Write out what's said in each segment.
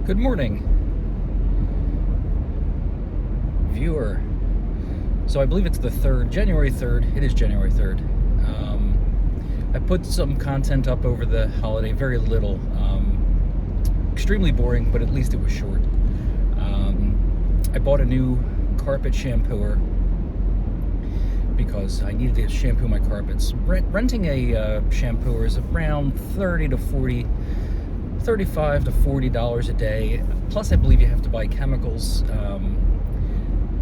Good morning, viewer. So I believe it's the 3rd, January 3rd. It is January 3rd. I put some content up over the holiday, very little. Extremely boring, but at least it was short. I bought a new carpet shampooer because I needed to shampoo my carpets. Renting a shampooer is around $35 to $40 a day. Plus, I believe you have to buy chemicals.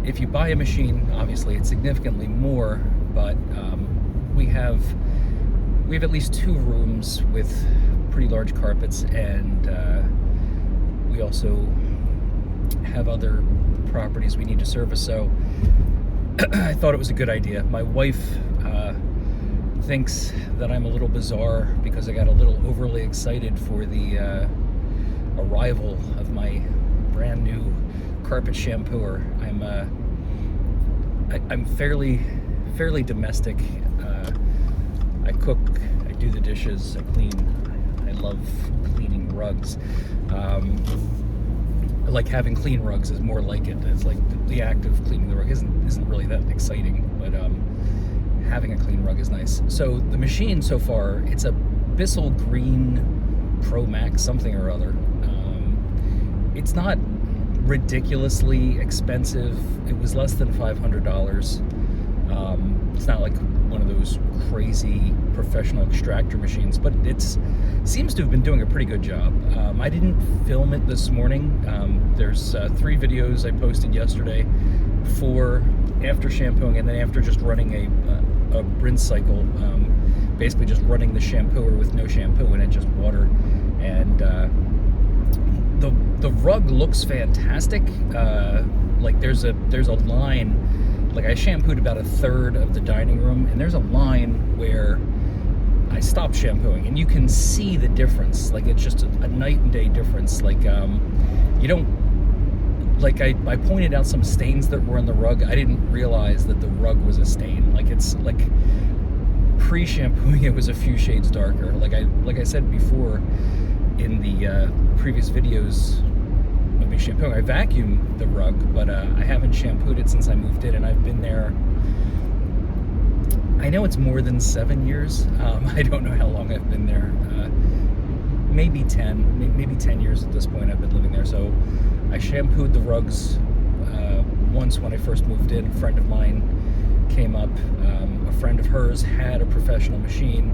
If you buy a machine, obviously it's significantly more, but we have at least 2 rooms with pretty large carpets, and we also have other properties we need to service. So I thought it was a good idea. My wife thinks that I'm a little bizarre because I got a little overly excited for the arrival of my brand new carpet shampooer. I'm fairly domestic. I cook, I do the dishes, I clean. I love cleaning rugs. Like having clean rugs is more like it. It's like the act of cleaning the rug isn't really that exciting, but having a clean rug is nice. So the machine so far, it's a Bissell Green Pro Max something or other. It's not ridiculously expensive. It was less than $500. It's not like one of those crazy professional extractor machines, but it seems to have been doing a pretty good job. I didn't film it this morning. There's 3 videos I posted yesterday, before, after shampooing, and then after just running a rinse cycle, basically just running the shampooer with no shampoo in it, just water. And the rug looks fantastic. Like there's a line. Like I shampooed about 1/3 of the dining room, and there's a line where I stopped shampooing, and you can see the difference. Like it's just a night and day difference. Like you don't, like I pointed out some stains that were on the rug. I didn't realize that the rug was a stain. Like it's like pre-shampooing it was a few shades darker. Like I said before in the previous videos of me shampooing, I vacuumed the rug, but I haven't shampooed it since I moved in, and I've been there, I know it's more than 7 years. I don't know how long I've been there. Maybe 10 years at this point I've been living there. So I shampooed the rugs once when I first moved in. A friend of mine came up. A friend of hers had a professional machine.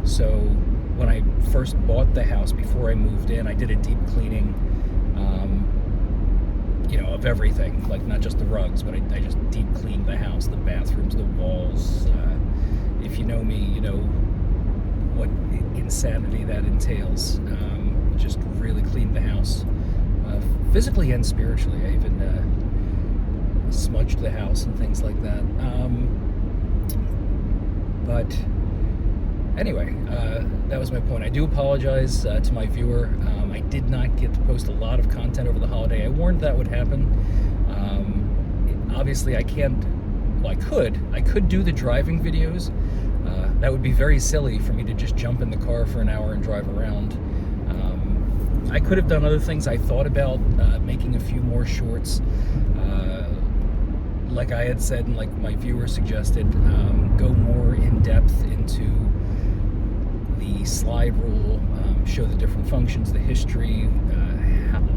So when I first bought the house, before I moved in, I did a deep cleaning, of everything, like not just the rugs, but I just deep cleaned the house, the bathrooms, the walls. If you know me, you know what insanity that entails. Just really cleaned the house, physically and spiritually. I even smudged the house and things like that. But anyway, that was my point. I do apologize to my viewer. I did not get to post a lot of content over the holiday. I warned that would happen. Obviously, I could do the driving videos. That would be very silly for me to just jump in the car for an hour and drive around. I could have done other things. I thought about making a few more shorts. Like I had said, and like my viewer suggested, go more in depth into the slide rule, show the different functions, the history,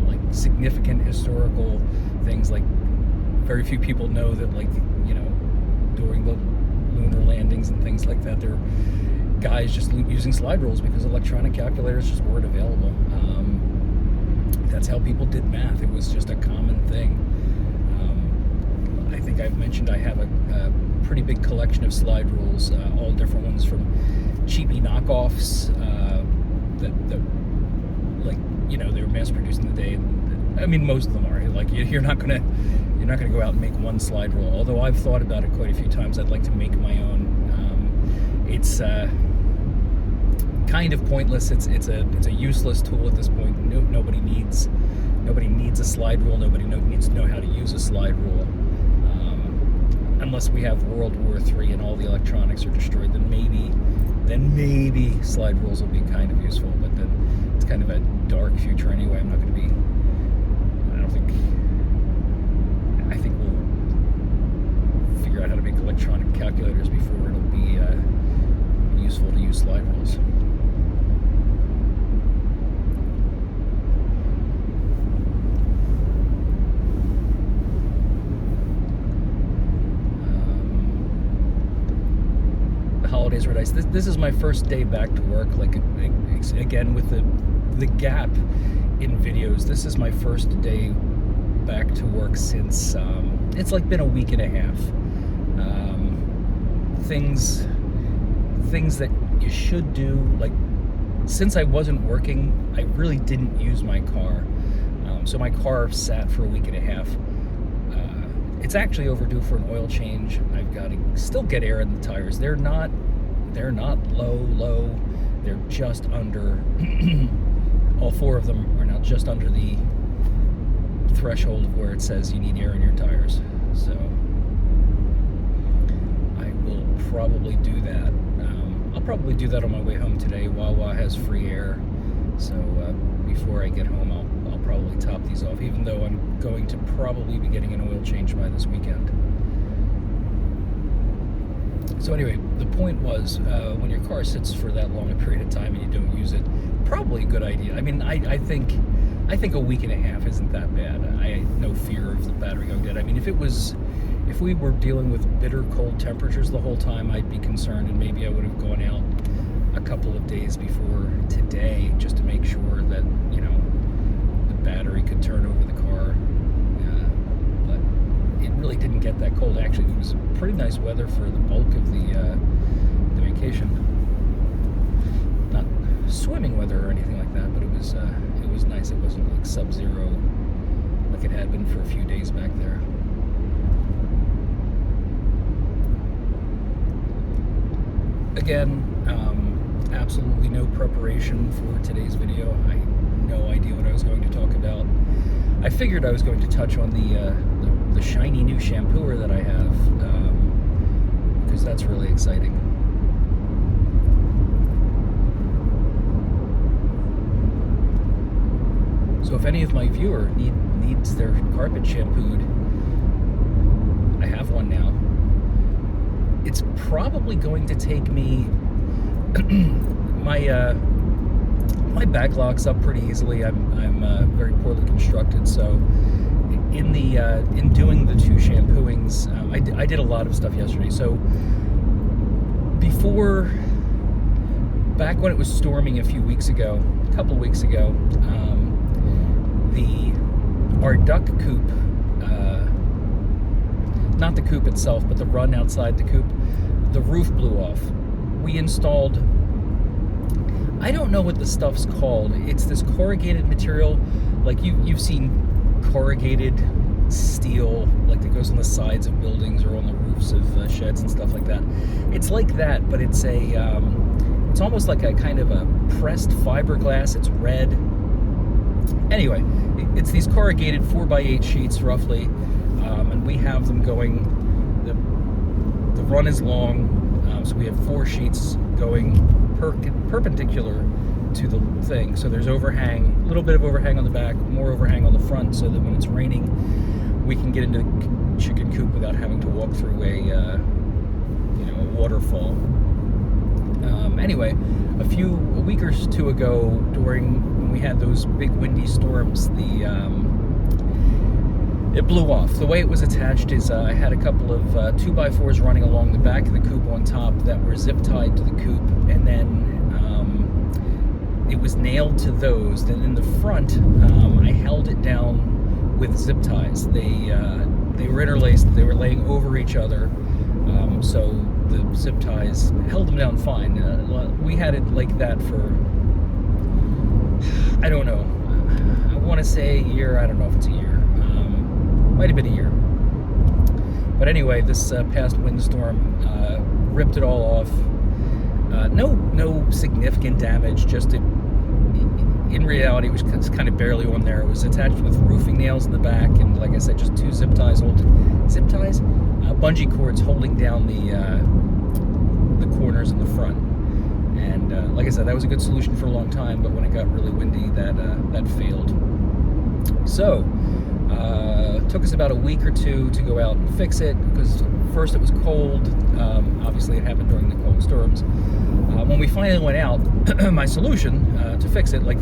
like significant historical things. Like very few people know that, like, during the lunar landings and things like that, there were guys just using slide rules because electronic calculators just weren't available. That's how people did math. It was just a common thing. I think I've mentioned I have a pretty big collection of slide rules, all different ones, from cheapy knockoffs that like they were mass produced in the day. I mean, most of them are. Like you're not gonna go out and make one slide rule. Although I've thought about it quite a few times. I'd like to make my own. It's kind of pointless. It's a useless tool at this point. Nobody needs a slide rule. Nobody needs to know how to use a slide rule. Unless we have World War III and all the electronics are destroyed, then maybe slide rules will be kind of useful. But then it's kind of a dark future anyway. I'm not going to be slide rules. The holidays were nice. This is my first day back to work. Like, again, with the gap in videos, this is my first day back to work since it's like been a week and a half. Things that you should do, like, since I wasn't working, I really didn't use my car. So my car sat for a week and a half. It's actually overdue for an oil change. I've got to still get air in the tires. They're not low. They're just under. All four of them are now just under the threshold of where it says you need air in your tires. So I will probably do that. I'll probably do that on my way home today. Wawa has free air, so before I get home, I'll probably top these off, even though I'm going to probably be getting an oil change by this weekend. So anyway, the point was, when your car sits for that long a period of time and you don't use it, probably a good idea. I mean, I think a week and a half isn't that bad. I had no fear of the battery going dead. I mean, if we were dealing with bitter cold temperatures the whole time, I'd be concerned, and maybe I would have gone out a couple of days before today just to make sure that, you know, the battery could turn over the car. But it really didn't get that cold. Actually, it was pretty nice weather for the bulk of the vacation. Not swimming weather or anything like that, but it was nice. It wasn't like sub-zero like it had been for a few days back there. Again, absolutely no preparation for today's video. I had no idea what I was going to talk about. I figured I was going to touch on the shiny new shampooer that I have, because that's really exciting. So if any of my viewer needs their carpet shampooed, I have one now. It's probably going to take me my back locks up pretty easily. I'm very poorly constructed, so in doing the two shampooings, I did a lot of stuff yesterday. So back when it was storming a couple of weeks ago, our duck coop, not the coop itself, but the run outside the coop, the roof blew off. We installed, I don't know what the stuff's called. It's this corrugated material, like you've seen corrugated steel, like that goes on the sides of buildings or on the roofs of sheds and stuff like that. It's like that, but it's it's almost like a kind of a pressed fiberglass. It's red. Anyway, it's these corrugated 4x8 sheets roughly, and we have them going. The run is long, so we have 4 sheets going perpendicular to the thing. So there's overhang, a little bit of overhang on the back, more overhang on the front, so that when it's raining, we can get into the chicken coop without having to walk through a waterfall. Anyway, a week or two ago, when we had those big windy storms, it blew off. The way it was attached is I had a couple of 2x4s running along the back of the coop on top that were zip tied to the coop, and then it was nailed to those. Then in the front, I held it down with zip ties. They were interlaced. They were laying over each other, so the zip ties held them down fine. We had it like that for, I don't know, I want to say a year. I don't know if it's a year. Might have been a year. But anyway, this past windstorm ripped it all off. No significant damage, just in reality, it was kind of barely on there. It was attached with roofing nails in the back, and like I said, just 2 zip ties, bungee cords holding down the corners in the front. And like I said, that was a good solution for a long time, but when it got really windy, that failed. So Took us about a week or two to go out and fix it, because first it was cold. Obviously, it happened during the cold storms. When we finally went out, my solution to fix it, like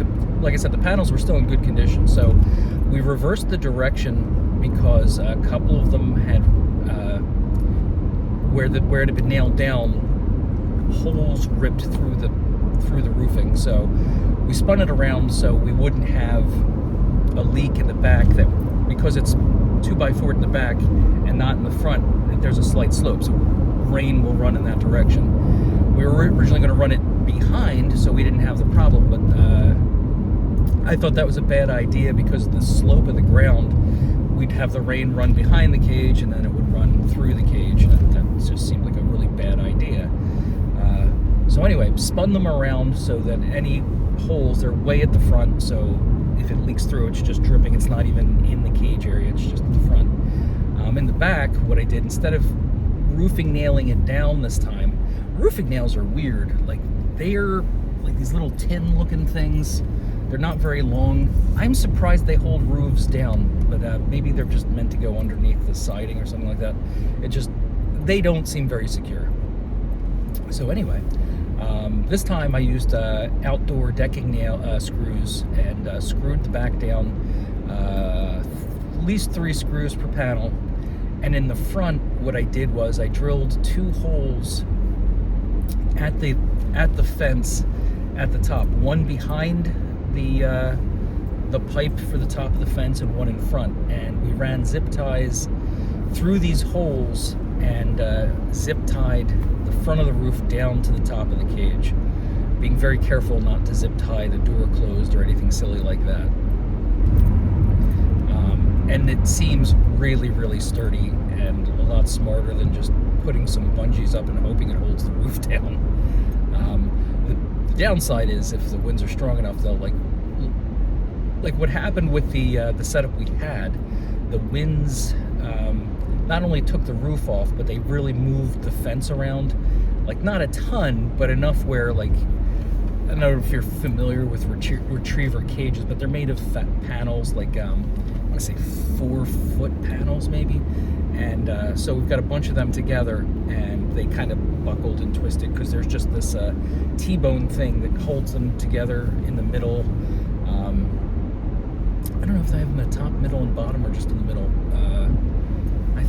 I said, the panels were still in good condition. So we reversed the direction, because a couple of them had where it had been nailed down, holes ripped through the roofing. So we spun it around so we wouldn't have a leak in the back, that because it's 2x4 in the back and not in the front, there's a slight slope, so rain will run in that direction. We were originally going to run it behind so we didn't have the problem, but I thought that was a bad idea, because of the slope of the ground. We'd have the rain run behind the cage and then it would run through the cage, and that just seemed like a really bad idea. So anyway, spun them around so that any holes, they're way at the front, so if it leaks through, it's just dripping. It's not even in the cage area, it's just at the front. In the back, what I did, instead of roofing nailing it down this time, roofing nails are weird. Like, they're like these little tin looking things. They're not very long. I'm surprised they hold roofs down, but maybe they're just meant to go underneath the siding or something like that. They don't seem very secure. So anyway, this time I used outdoor decking nail screws and screwed the back down, at least 3 screws per panel. And in the front, what I did was I drilled 2 holes at the fence at the top, one behind the pipe for the top of the fence and one in front. And we ran zip ties through these holes and zip tied the front of the roof down to the top of the cage, being very careful not to zip tie the door closed or anything silly like that. And it seems really, really sturdy and a lot smarter than just putting some bungees up and hoping it holds the roof down. The downside is, if the winds are strong enough, they'll like what happened with the setup we had. The winds not only took the roof off, but they really moved the fence around, like not a ton, but enough where, like, I don't know if you're familiar with retriever cages, but they're made of fat panels, like I want to say 4-foot panels maybe, and so we've got a bunch of them together, and they kind of buckled and twisted because there's just this T-bone thing that holds them together in the middle. I don't know if they have them at top, middle, and bottom, or just in the middle.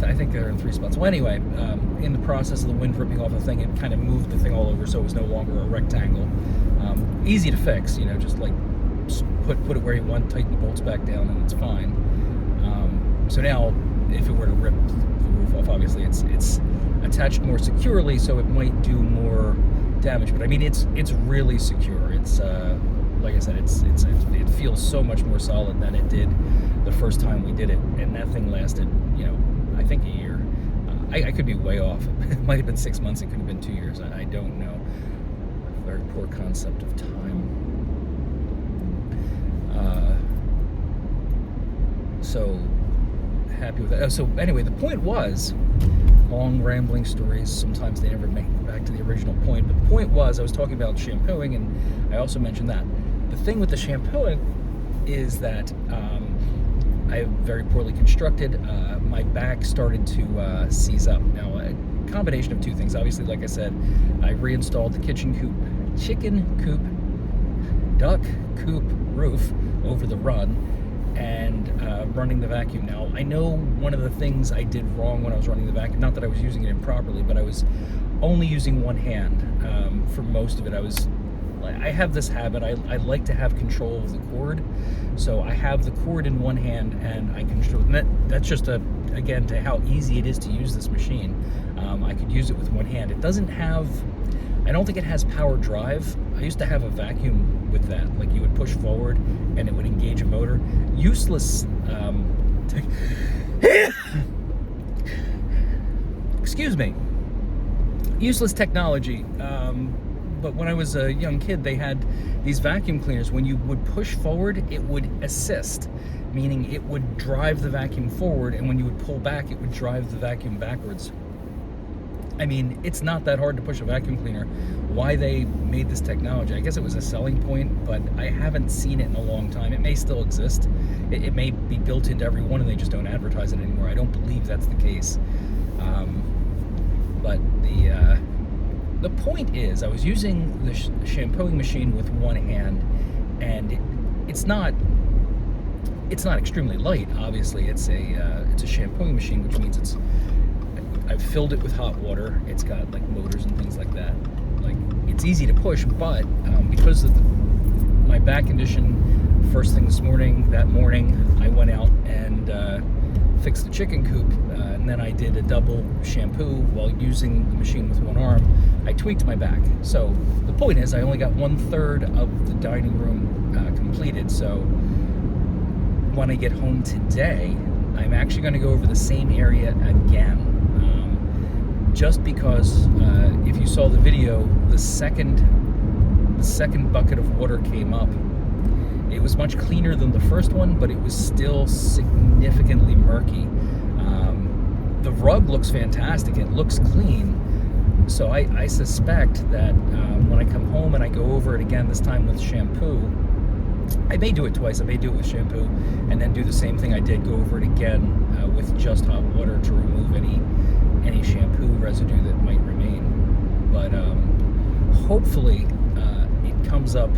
I think they're in 3 spots. Well, anyway, in the process of the wind ripping off the thing, it kind of moved the thing all over, so it was no longer a rectangle. Easy to fix, just like put it where you want, tighten the bolts back down, and it's fine. So now, if it were to rip the roof off, obviously it's attached more securely, so it might do more damage. But I mean, it's really secure. It's like I said, it feels so much more solid than it did the first time we did it, and that thing lasted, I think a year. I could be way off. It might have been 6 months. It could have been 2 years. I don't know. Very poor concept of time. So happy with that. Oh, so anyway, the point was, long rambling stories, sometimes they never make it back to the original point, but the point was, I was talking about shampooing, and I also mentioned that. The thing with the shampooing is that I have very poorly constructed. My back started to seize up. Now, a combination of 2 things. Obviously, like I said, I reinstalled the chicken coop, duck coop roof over the run, and running the vacuum. Now, I know one of the things I did wrong when I was running the vacuum, not that I was using it improperly, but I was only using one hand for most of it. I have this habit, I like to have control of the cord, so I have the cord in one hand and I control, and that's just again, to how easy it is to use this machine. I could use it with one hand. It doesn't have, I don't think it has power drive. I used to have a vacuum with that, like you would push forward and it would engage a motor. Useless, excuse me, useless technology. But when I was a young kid, they had these vacuum cleaners. When you would push forward, it would assist, meaning it would drive the vacuum forward, and when you would pull back, it would drive the vacuum backwards. I mean, it's not that hard to push a vacuum cleaner. Why they made this technology, I guess it was a selling point, but I haven't seen it in a long time. It may still exist. It may be built into every one and they just don't advertise it anymore. I don't believe that's the case. But the point is, I was using the shampooing machine with one hand, and it's not extremely light. Obviously, it's a shampooing machine, which means I've filled it with hot water. It's got like motors and things like that. Like, it's easy to push, but because of my back condition, first thing that morning, I went out and fixed the chicken coop, and then I did a double shampoo while using the machine with one arm. I tweaked my back. So the point is, I only got 1/3 of the dining room completed. So when I get home today, I'm actually going to go over the same area again. Just because if you saw the video, the second bucket of water came up. It was much cleaner than the first one, but it was still significantly murky. The rug looks fantastic. It looks clean. So I suspect that when I come home and I go over it again, this time with shampoo, I may do it twice. I may do it with shampoo and then do the same thing I did, go over it again with just hot water to remove any shampoo residue that might remain. But hopefully it comes up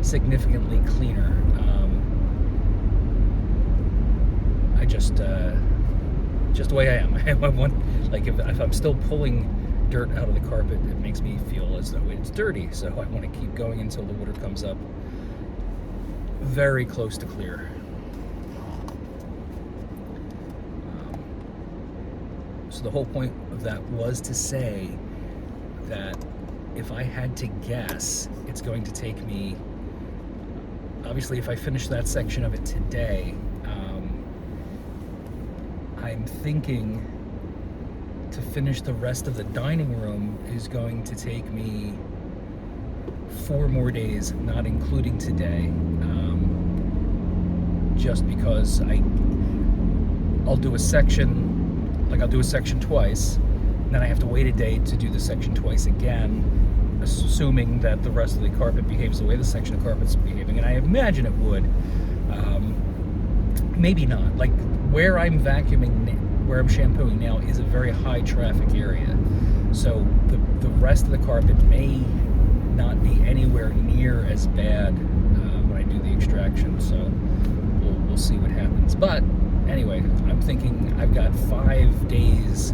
significantly cleaner. I just the way I am. I want, like, if I'm still pulling dirt out of the carpet, it makes me feel as though it's dirty. So I want to keep going until the water comes up very close to clear. So the whole point of that was to say that if I had to guess, it's going to take me, obviously if I finish that section of it today, I'm thinking to finish the rest of the dining room is going to take me 4 more days, not including today, just because I'll do a section, like I'll do a section twice, and then I have to wait a day to do the section twice again, assuming that the rest of the carpet behaves the way the section of carpet's behaving, and I imagine it would. Maybe not. Like, where I'm vacuuming, where I'm shampooing now is a very high traffic area, so the rest of the carpet may not be anywhere near as bad when I do the extraction, so we'll see what happens. But anyway, I'm thinking I've got 5 days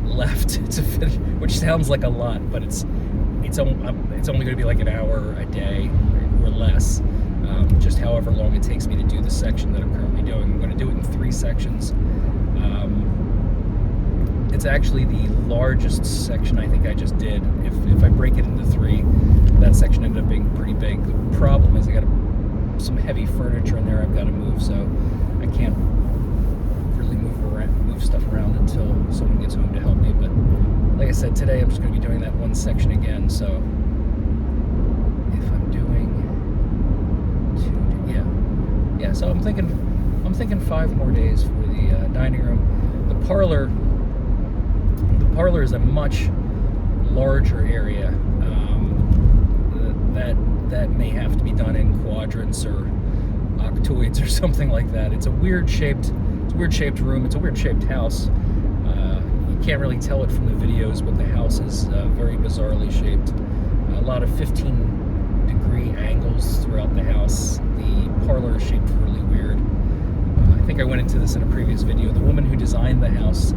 left to finish, which sounds like a lot, but it's only going to be like an hour a day or less, just however long it takes me to do the section that I'm currently doing. I'm going to do it in 3 sections. It's actually the largest section I think I just did. If I break it into 3, that section ended up being pretty big. The problem is I got some heavy furniture in there I've got to move, so I can't really move stuff around until someone gets home to help me. But like I said, today I'm just going to be doing that one section again. So if I'm doing 2, yeah. So I'm thinking 5 more days for the dining room. The parlor is a much larger area. That may have to be done in quadrants or octoids or something like that. It's a weird shaped room. It's a weird shaped house. You can't really tell it from the videos, but the house is very bizarrely shaped. A lot of 15-degree angles throughout the house. The parlor is shaped really weird. I think I went into this in a previous video. The woman who designed the house,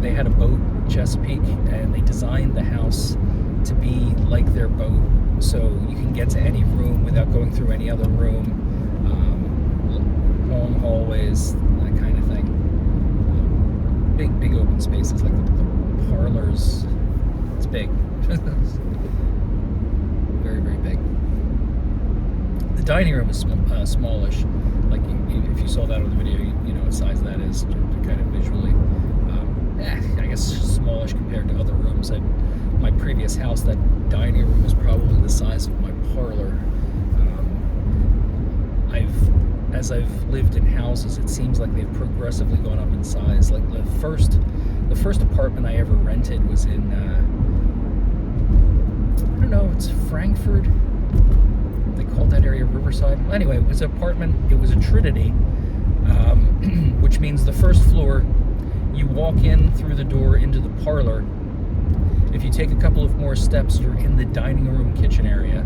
they had a boat, Chesapeake, and they designed the house to be like their boat, so you can get to any room without going through any other room. Long hallways, that kind of thing. Big open spaces, like the parlors. It's big. Very, very big. The dining room is smallish. Like, if you saw that on the video, you know what size that is, kind of visually. I guess smallish compared to other rooms. My previous house, that dining room was probably the size of my parlor. As I've lived in houses, it seems like they've progressively gone up in size. Like the The first apartment I ever rented was in, I don't know, it's Frankfurt. They called that area Riverside. Anyway, it was an apartment. It was a Trinity, which means the first floor, you walk in through the door into the parlor. If you take a couple of more steps, you're in the dining room kitchen area.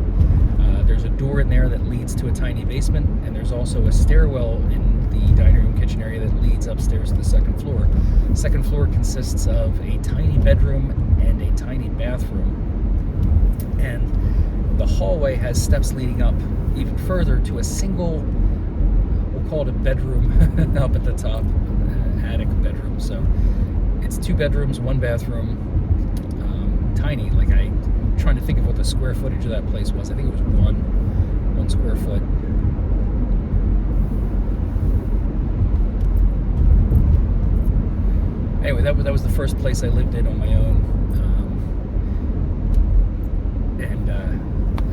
There's a door in there that leads to a tiny basement, and there's also a stairwell in the dining room kitchen area that leads upstairs to the second floor. The second floor consists of a tiny bedroom and a tiny bathroom. And the hallway has steps leading up even further to a single, we'll call it a bedroom up at the top, attic bedroom. So it's 2 bedrooms, 1 bathroom, tiny. Like, I'm trying to think of what the square footage of that place was. I think it was 1 square foot. Anyway, that was the first place I lived in on my own.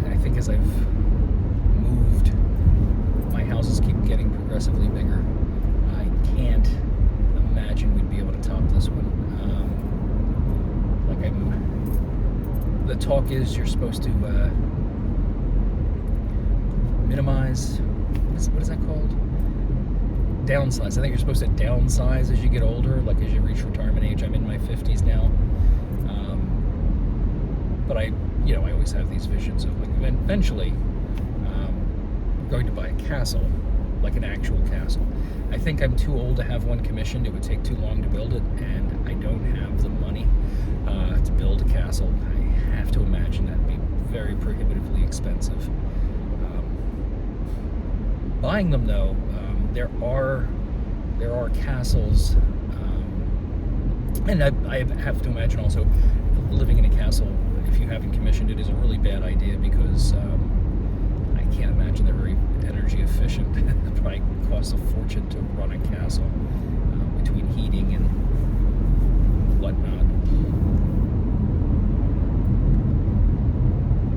I think as I've moved, my houses keep getting progressively bigger. I can't imagine we'd be able to top this one. The talk is you're supposed to minimize, what is that called? Downsize. I think you're supposed to downsize as you get older, like as you reach retirement age. I'm in my 50s now. But I always have these visions of, like, eventually I'm going to buy a castle, like an actual castle. I think I'm too old to have one commissioned. It would take too long to build it, and I don't have the money to build a castle. I have to imagine that'd be very prohibitively expensive. Buying them, though, there are castles, and I have to imagine also living in a castle, if you haven't commissioned it, is a really bad idea, because I can't imagine they're very energy efficient. It probably costs a fortune to run a castle, between heating and whatnot.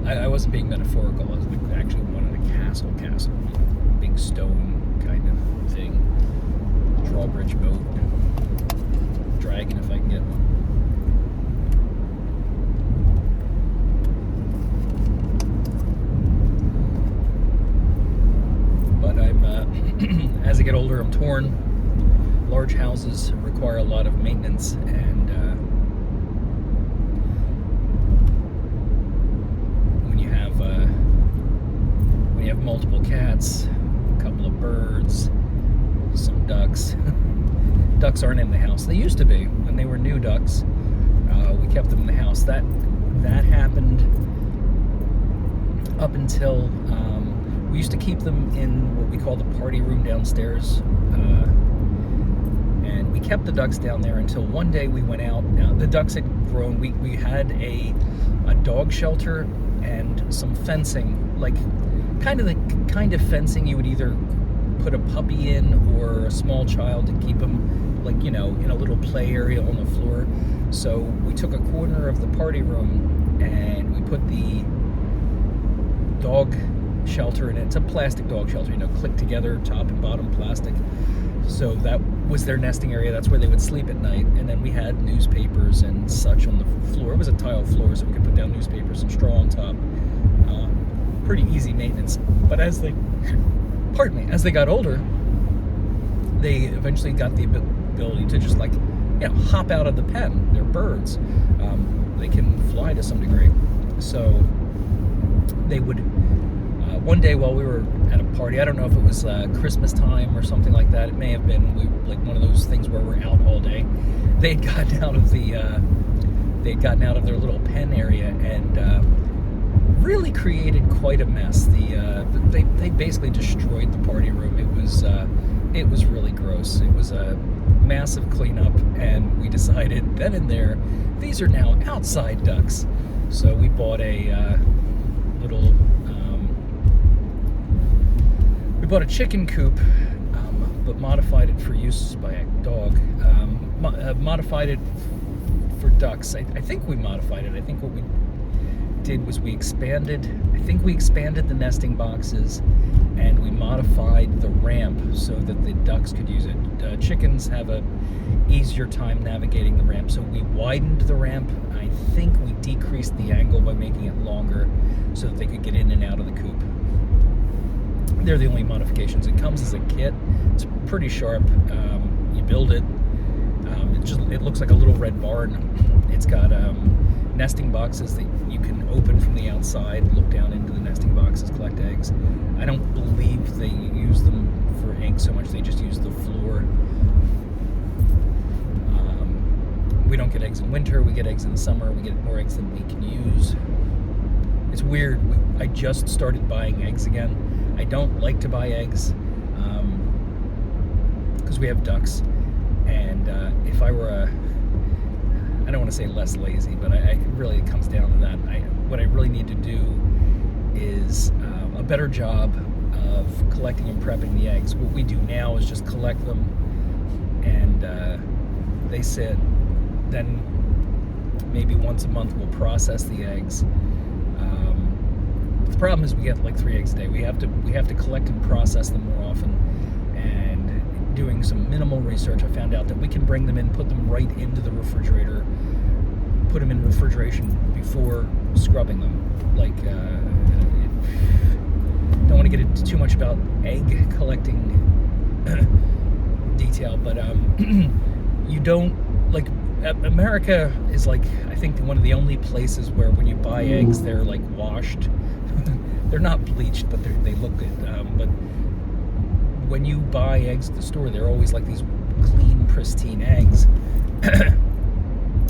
I wasn't being metaphorical. I was actually wanted a castle, big stone kind of thing, drawbridge boat, dragon if I can get one. But as I get older, I'm torn. Large houses require a lot of maintenance, and when you have multiple cats, a couple of birds, some ducks. Ducks aren't in the house. They used to be when they were new ducks. We kept them in the house. That happened up until we used to keep them in what we call the party room downstairs, and we kept the ducks down there until one day we went out. Now the ducks had grown. We had a dog shelter and some fencing, like kind of the kind of fencing you would either put a puppy in or a small child to keep them, like, in a little play area on the floor. So we took a corner of the party room and we put the dog shelter in it. It's a plastic dog shelter, clicked together, top and bottom plastic. So that was their nesting area. That's where they would sleep at night. And then we had newspapers and such on the floor. It was a tile floor, so we could put down newspapers and straw on top. Pretty easy maintenance. But as they got older, they eventually got the ability to just hop out of the pen. They're birds. They can fly to some degree. So they would, one day while we were at a party, I don't know if it was Christmas time or something like that, it may have been one of those things where we're out all day. They had gotten out of their little pen area and really created quite a mess. They basically destroyed the party room. It was really gross. It was a massive cleanup, and we decided then and there, these are now outside ducks. So we bought a little, we bought a chicken coop, but modified it for use by a dog. Modified it for ducks. I think we modified it. I think what we did was I think we expanded the nesting boxes, and we modified the ramp so that the ducks could use it. Chickens have a easier time navigating the ramp, so we widened the ramp. I think we decreased the angle by making it longer so that they could get in and out of the coop. They're the only modifications. It comes as a kit. It's pretty sharp. You build it. It looks like a little red barn. It's got nesting boxes that you can open from the outside, look down into the nesting boxes, collect eggs. I don't believe they use them for eggs so much. They just use the floor. We don't get eggs in winter. We get eggs in the summer. We get more eggs than we can use. It's weird. I just started buying eggs again. I don't like to buy eggs because we have ducks. And if I were I don't want to say less lazy, but it comes down to that. What I really need to do is a better job of collecting and prepping the eggs. What we do now is just collect them, and they sit. Then maybe once a month we'll process the eggs. The problem is we get like 3 eggs a day. We have to collect and process them more often. And doing some minimal research, I found out that we can bring them in, put them right into the refrigerator, put them in refrigeration before scrubbing them. Like, don't want to get into too much about egg collecting detail, but you don't, like, America is like, I think, one of the only places where when you buy eggs, they're like washed. They're not bleached, but they look good. But when you buy eggs at the store, they're always like these clean, pristine eggs.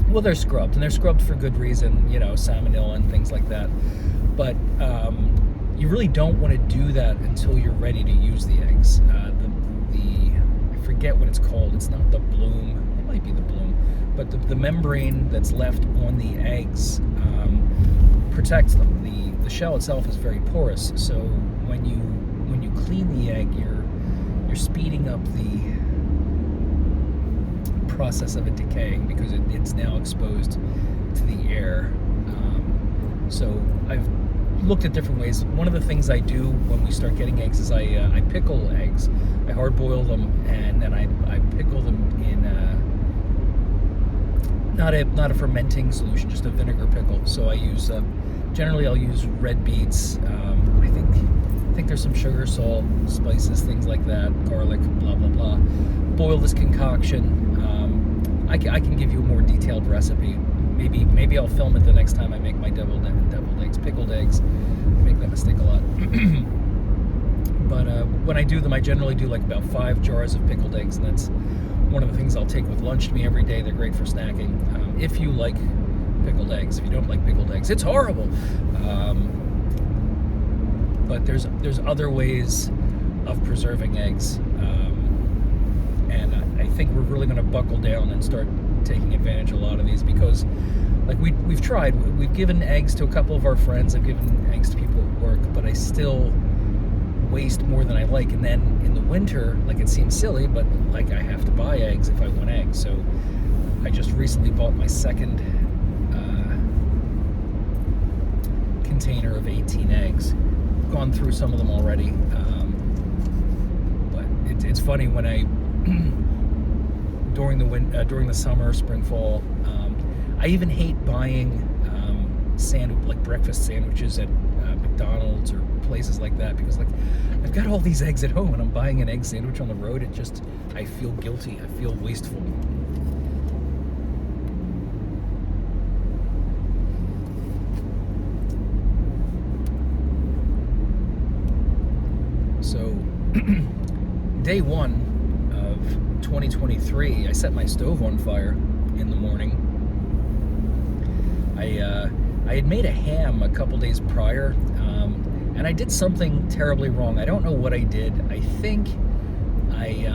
Well, they're scrubbed, and they're scrubbed for good reason, salmonella and things like that. But you really don't want to do that until you're ready to use the eggs. I forget what it's called. It's not the bloom. It might be the bloom. But the membrane that's left on the eggs protects them. The shell itself is very porous, so when you clean the egg, you're speeding up the process of it decaying because it's now exposed to the air. So I've looked at different ways. One of the things I do when we start getting eggs is I pickle eggs. I hard boil them, and then I pickle them in not a fermenting solution, just a vinegar pickle. So I use generally I'll use red beets. I think there's some sugar, salt, spices, things like that, garlic, blah blah blah. Boil this concoction. I can give you a more detailed recipe. Maybe I'll film it the next time I make my deviled eggs, pickled eggs. I make that mistake a lot. But when I do them, I generally do like about 5 jars of pickled eggs, and that's one of the things I'll take with lunch to me every day. They're great for snacking. If you like pickled eggs, if you don't like pickled eggs, it's horrible. But there's other ways of preserving eggs, and I think we're really going to buckle down and start taking advantage of a lot of these, because like we've tried. We've given eggs to a couple of our friends. I've given eggs to people at work, but I still waste more than I like. And then in the winter, like, it seems silly, but like, I have to buy eggs if I want eggs. So I just recently bought my second container of 18 eggs. Gone through some of them already, but it's funny when I during the summer, spring, fall. I even hate buying like breakfast sandwiches at McDonald's or places like that, because like, I've got all these eggs at home and I'm buying an egg sandwich on the road. I feel guilty. I feel wasteful. So day one of 2023, I set my stove on fire in the morning. I had made a ham a couple days prior, and I did something terribly wrong. I don't know what I did. I think I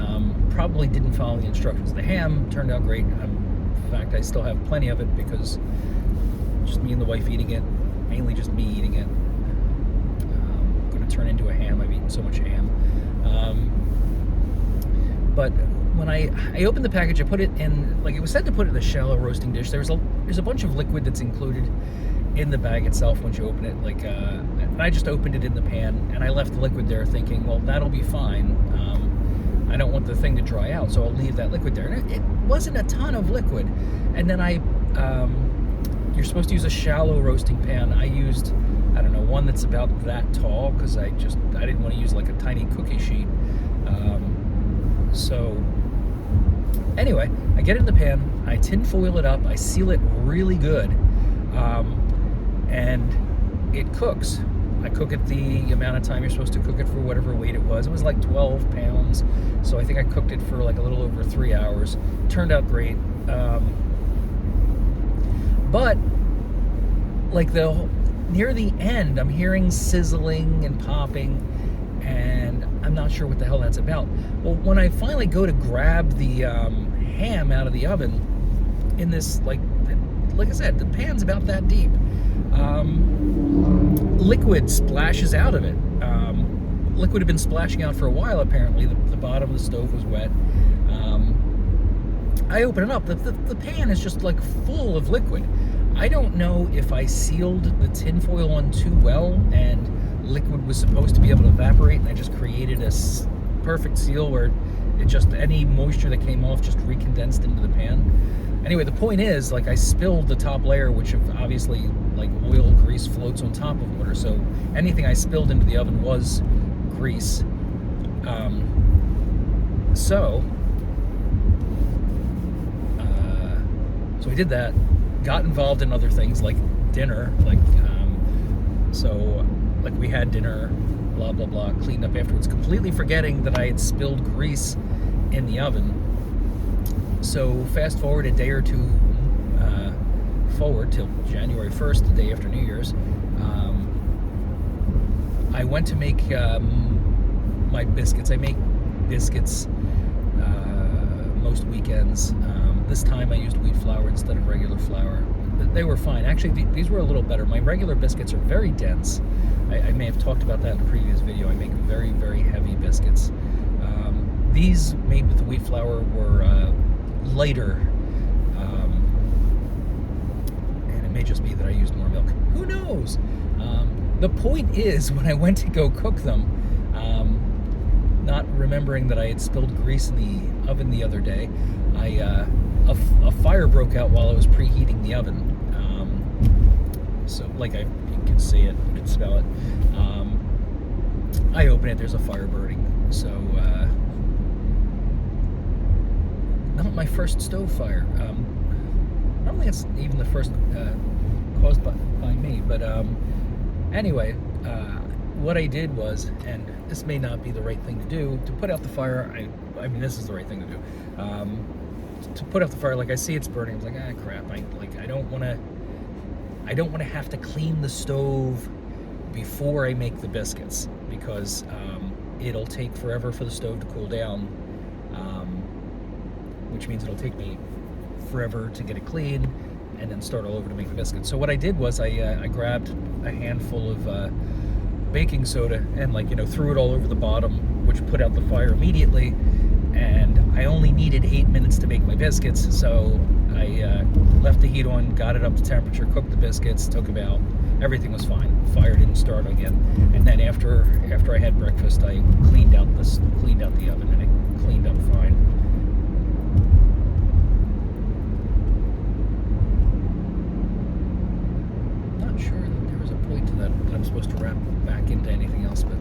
probably didn't follow the instructions. The ham turned out great. In fact, I still have plenty of it because just me and the wife eating it, mainly just me eating it. I'm going to turn into a ham. I've eaten so much ham. But when I opened the package, I put it in, like, it was said to put it in a shallow roasting dish. There's a bunch of liquid that's included in the bag itself once you open it. Like, I just opened it in the pan, and I left the liquid there thinking, well, that'll be fine. I don't want the thing to dry out, so I'll leave that liquid there. And it wasn't a ton of liquid. And then you're supposed to use a shallow roasting pan. I used, I don't know, one that's about that tall, because I didn't want to use like a tiny cookie sheet. So anyway, I get it in the pan, I tin foil it up, I seal it really good, and it cooks. I cook it the amount of time you're supposed to cook it for, whatever weight it was. It was like 12 pounds, so I think I cooked it for like a little over 3 hours. Turned out great. But like near the end, I'm hearing sizzling and popping, and I'm not sure what the hell that's about. Well, when I finally go to grab the ham out of the oven, in this, like I said, the pan's about that deep, liquid splashes out of it. Liquid had been splashing out for a while, apparently. The bottom of the stove was wet. I open it up. The pan is just like full of liquid. I don't know if I sealed the tin foil on too well, and liquid was supposed to be able to evaporate, and I just created a perfect seal where it just, any moisture that came off just recondensed into the pan. Anyway, the point is, like, I spilled the top layer, which obviously, like, oil, grease floats on top of water, so anything I spilled into the oven was grease. So I did that, got involved in other things like dinner, so we had dinner, blah blah blah, cleaned up afterwards, completely forgetting that I had spilled grease in the oven. So fast forward a day or two forward till January 1st, the day after New Year's, I went to make my biscuits. I make biscuits most weekends. This time I used wheat flour instead of regular flour. They were fine. Actually, these were a little better. My regular biscuits are very dense. I may have talked about that in a previous video. I make very, very heavy biscuits. These made with the wheat flour were lighter. And it may just be that I used more milk. Who knows? The point is, when I went to go cook them, not remembering that I had spilled grease in the oven the other day, a fire broke out while I was preheating the oven. So, like, you can see it, you can smell it. I open it, there's a fire burning. So, not my first stove fire. I don't think it's even the first caused by me, but anyway, what I did was, and this may not be the right thing to do, to put out the fire. I mean, this is the right thing to do. To put out the fire, like, I see it's burning. I was like, crap. I don't want to have to clean the stove before I make the biscuits, because it'll take forever for the stove to cool down, which means it'll take me forever to get it clean and then start all over to make the biscuits. So what I did was I grabbed a handful of baking soda and, threw it all over the bottom, which put out the fire immediately. And I only needed 8 minutes to make my biscuits, so I left the heat on, got it up to temperature, cooked the biscuits, took them out. Everything was fine. Fire didn't start again. And then after I had breakfast, I cleaned out the oven, and it cleaned up fine. Not sure that there was a point to that I'm supposed to wrap back into anything else, but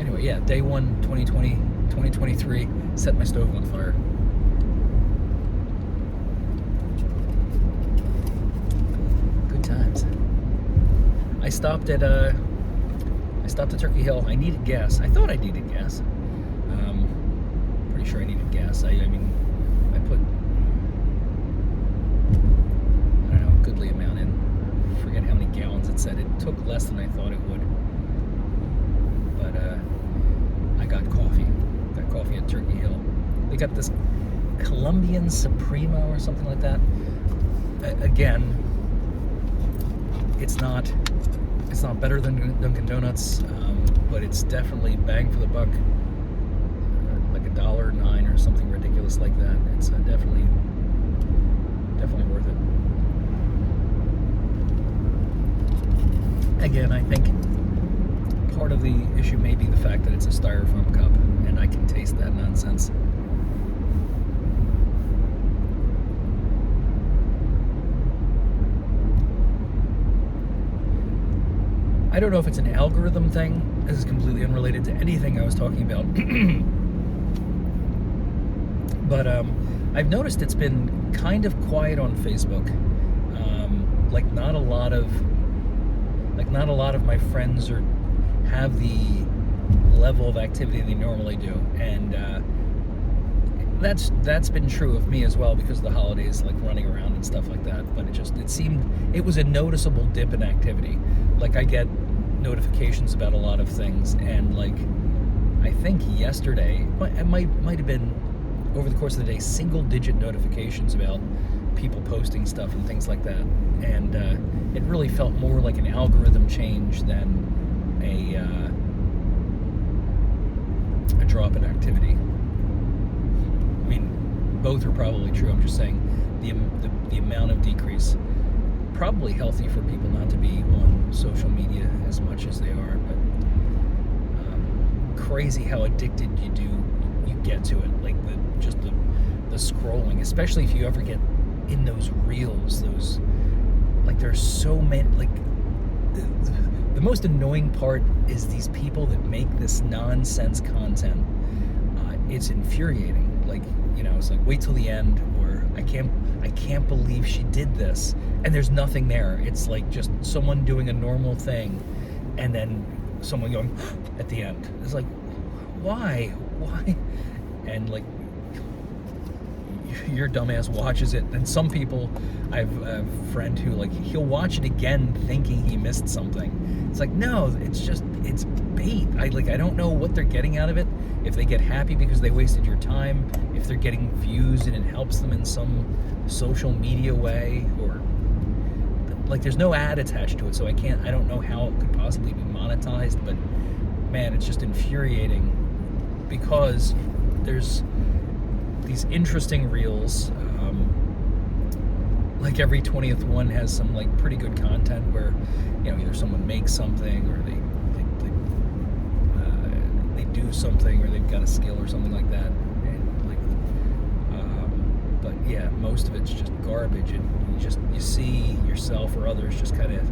anyway, yeah, day 1, 2023, set my stove on fire. Good times. I stopped at Turkey Hill. I needed gas. I thought I needed gas. Pretty sure I needed gas. I mean, I put, I don't know, a goodly amount in. I forget how many gallons it said. It took less than I thought it would. But I got coffee. Got coffee at Turkey Hill. They got this Colombian Supremo or something like that. Again, it's not better than Dunkin' Donuts, but it's definitely bang for the buck. Like $1.09 or something ridiculous like that. It's definitely worth it. Again, I think part of the issue may be the fact that it's a styrofoam cup, and I can taste that nonsense. I don't know if it's an algorithm thing. This is completely unrelated to anything I was talking about. But I've noticed it's been kind of quiet on Facebook. Not a lot of my friends have the level of activity they normally do, and that's been true of me as well because of the holidays, like running around and stuff like that. But it was a noticeable dip in activity. Like, I get notifications about a lot of things, and like, I think yesterday it might have been over the course of the day, single-digit notifications about people posting stuff and things like that, and it really felt more like an algorithm change than a drop in activity. I mean, both are probably true. I'm just saying the amount of decrease, probably healthy for people not to be on social media as much as they are, but crazy how addicted you get to it, like the scrolling, especially if you ever get in those reels, there's so many, like, the most annoying part is these people that make this nonsense content. It's infuriating. Like, it's like, wait till the end, or I can't believe she did this, and there's nothing there. It's like just someone doing a normal thing, and then someone going at the end. It's like, why? And like, your dumbass watches it, and some people, I have a friend who, like, he'll watch it again thinking he missed something. It's like, no, it's bait. I don't know what they're getting out of it. If they get happy because they wasted your time, if they're getting views and it helps them in some social media way, or like, there's no ad attached to it, so I don't know how it could possibly be monetized. But man, it's just infuriating because there's these interesting reels, like every 20th one has some like pretty good content where either someone makes something, or they do something, or they've got a skill or something like that, and like but yeah, most of it's just garbage, and you see yourself or others just kind of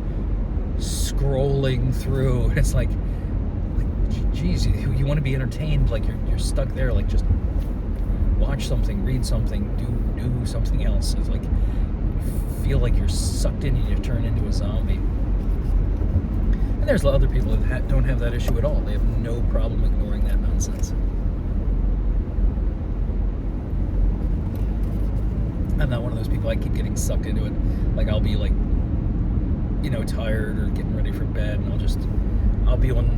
scrolling through, and it's like geez, you want to be entertained, like you're stuck there, like, just watch something, read something, do something else. It's like you feel like you're sucked in and you turn into a zombie. And there's other people that don't have that issue at all. They have no problem ignoring that nonsense. I'm not one of those people. I keep getting sucked into it. Like, I'll be like, tired or getting ready for bed, and I'll be on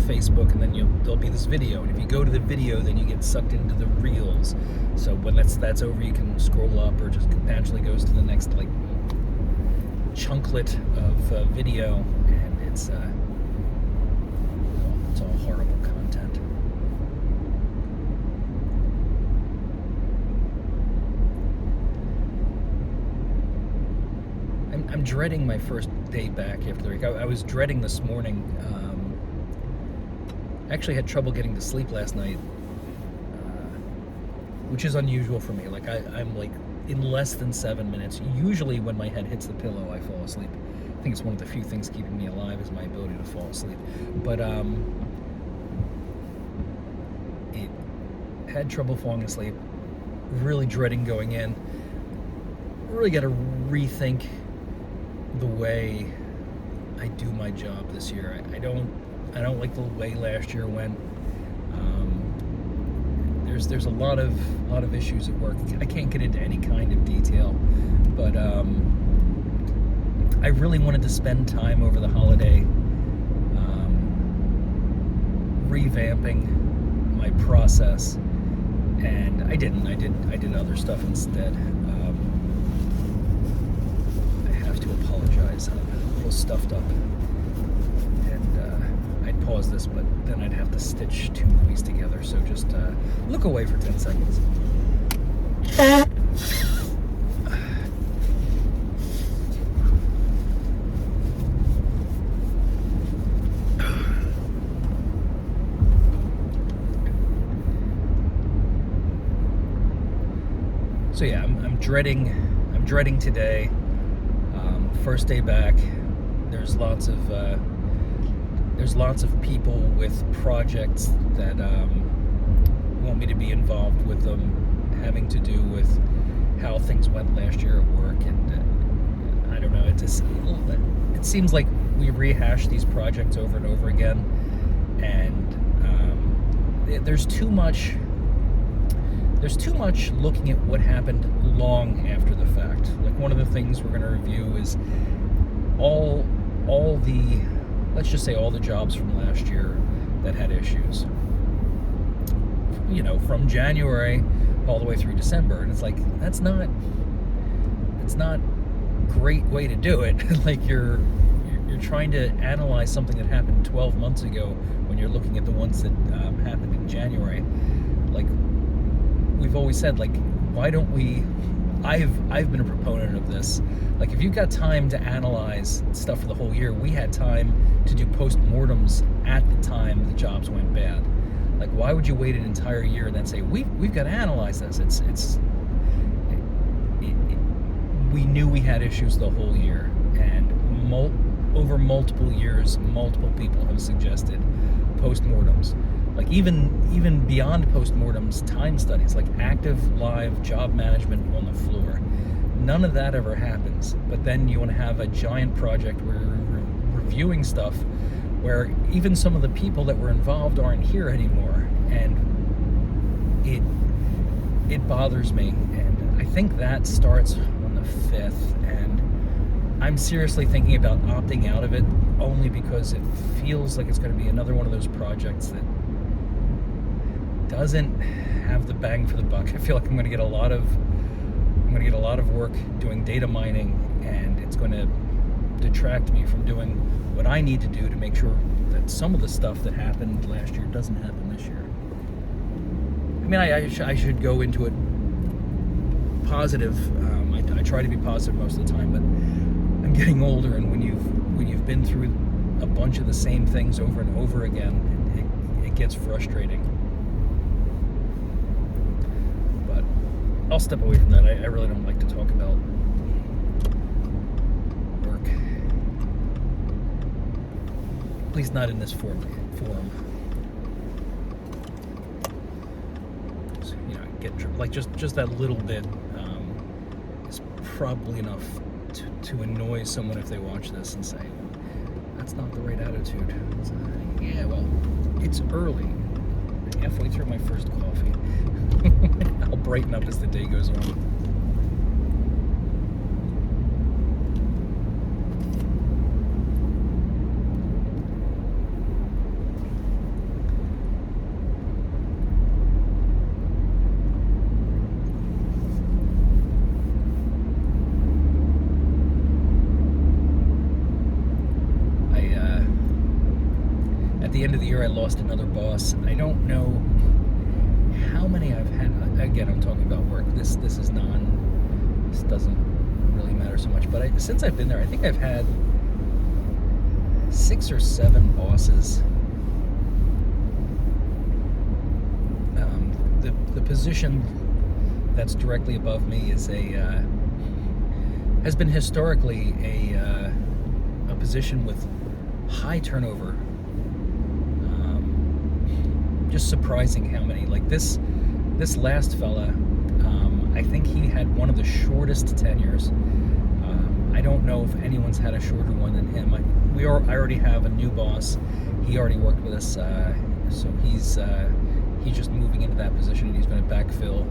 Facebook, and then there'll be this video, and if you go to the video, then you get sucked into the reels. So when that's over, you can scroll up, or just naturally goes to the next like chunklet of video, and it's all horrible content. I'm dreading my first day back after the week. I was dreading this morning. I actually had trouble getting to sleep last night, which is unusual for me. Like, I'm like, in less than 7 minutes, usually when my head hits the pillow, I fall asleep. I think it's one of the few things keeping me alive is my ability to fall asleep. But it had trouble falling asleep, really dreading going in. Really got to rethink the way I do my job this year. I don't like the way last year went. There's a lot of issues at work. I can't get into any kind of detail, but I really wanted to spend time over the holiday revamping my process, and I didn't. I did other stuff instead. I have to apologize. I'm a little stuffed up. I'd pause this, but then I'd have to stitch two movies together, so just look away for 10 seconds. So yeah, I'm dreading today. First day back. There's lots of people with projects that want me to be involved with them, having to do with how things went last year at work, and I don't know. It seems like we rehash these projects over and over again, and there's too much looking at what happened long after the fact. Like, one of the things we're going to review is all the, let's just say, all the jobs from last year that had issues. You know, from January all the way through December, and it's like, it's not great way to do it. Like, you're trying to analyze something that happened 12 months ago when you're looking at the ones that happened in January. Like, we've always said, like, why don't we, I've been a proponent of this. Like, if you've got time to analyze stuff for the whole year, we had time to do post-mortems at the time the jobs went bad. Like, why would you wait an entire year and then say, we've got to analyze this? We knew we had issues the whole year, and over multiple years, multiple people have suggested post-mortems. Like, even beyond postmortems, time studies, like active live job management on the floor. None of that ever happens. But then you want to have a giant project where you're reviewing stuff where even some of the people that were involved aren't here anymore, and it bothers me. And I think that starts on the 5th, and I'm seriously thinking about opting out of it, only because it feels like it's going to be another one of those projects that doesn't have the bang for the buck. I feel like I'm going to get a lot of work doing data mining, and it's going to detract me from doing what I need to do to make sure that some of the stuff that happened last year doesn't happen this year. I mean, I should go into it positive. I try to be positive most of the time, but I'm getting older, and when you've been through a bunch of the same things over and over again, it gets frustrating. But I'll step away from that. I really don't like to talk about work, at least not in this forum. So, you know, like just that little bit is probably enough to annoy someone if they watch this and say, that's not the right attitude. Yeah, well, it's early. Halfway through my first coffee. I'll brighten up as the day goes on. At the end of the year, I lost another boss. I don't know how many I've had. Again, I'm talking about work. This doesn't really matter so much. But since I've been there, I think I've had 6 or 7 bosses. The position that's directly above me is has been historically a position with high turnover. Just surprising how many. Like this last fella, I think he had one of the shortest tenures. I don't know if anyone's had a shorter one than him. I already have a new boss. He already worked with us, so he's just moving into that position, and he's going to backfill.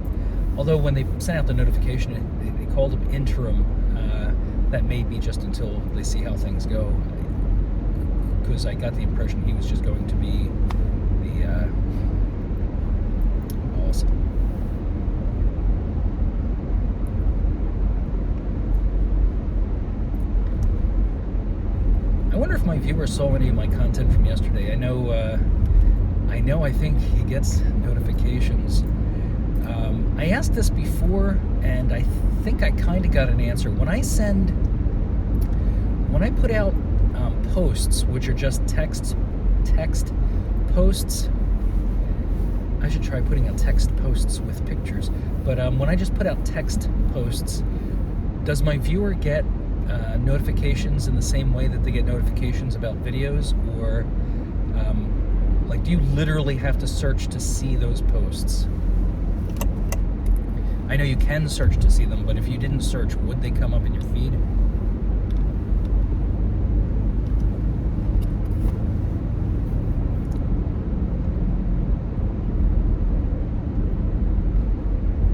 Although when they sent out the notification, they called him interim. That may be just until they see how things go, because I got the impression he was just going to be the boss. I wonder if my viewer saw any of my content from yesterday. I think he gets notifications. I asked this before, and I think I kind of got an answer. When I put out posts, which are just text posts, I should try putting out text posts with pictures. But when I just put out text posts, does my viewer get notifications in the same way that they get notifications about videos, or like, do you literally have to search to see those posts? I know you can search to see them, but if you didn't search, would they come up in your feed?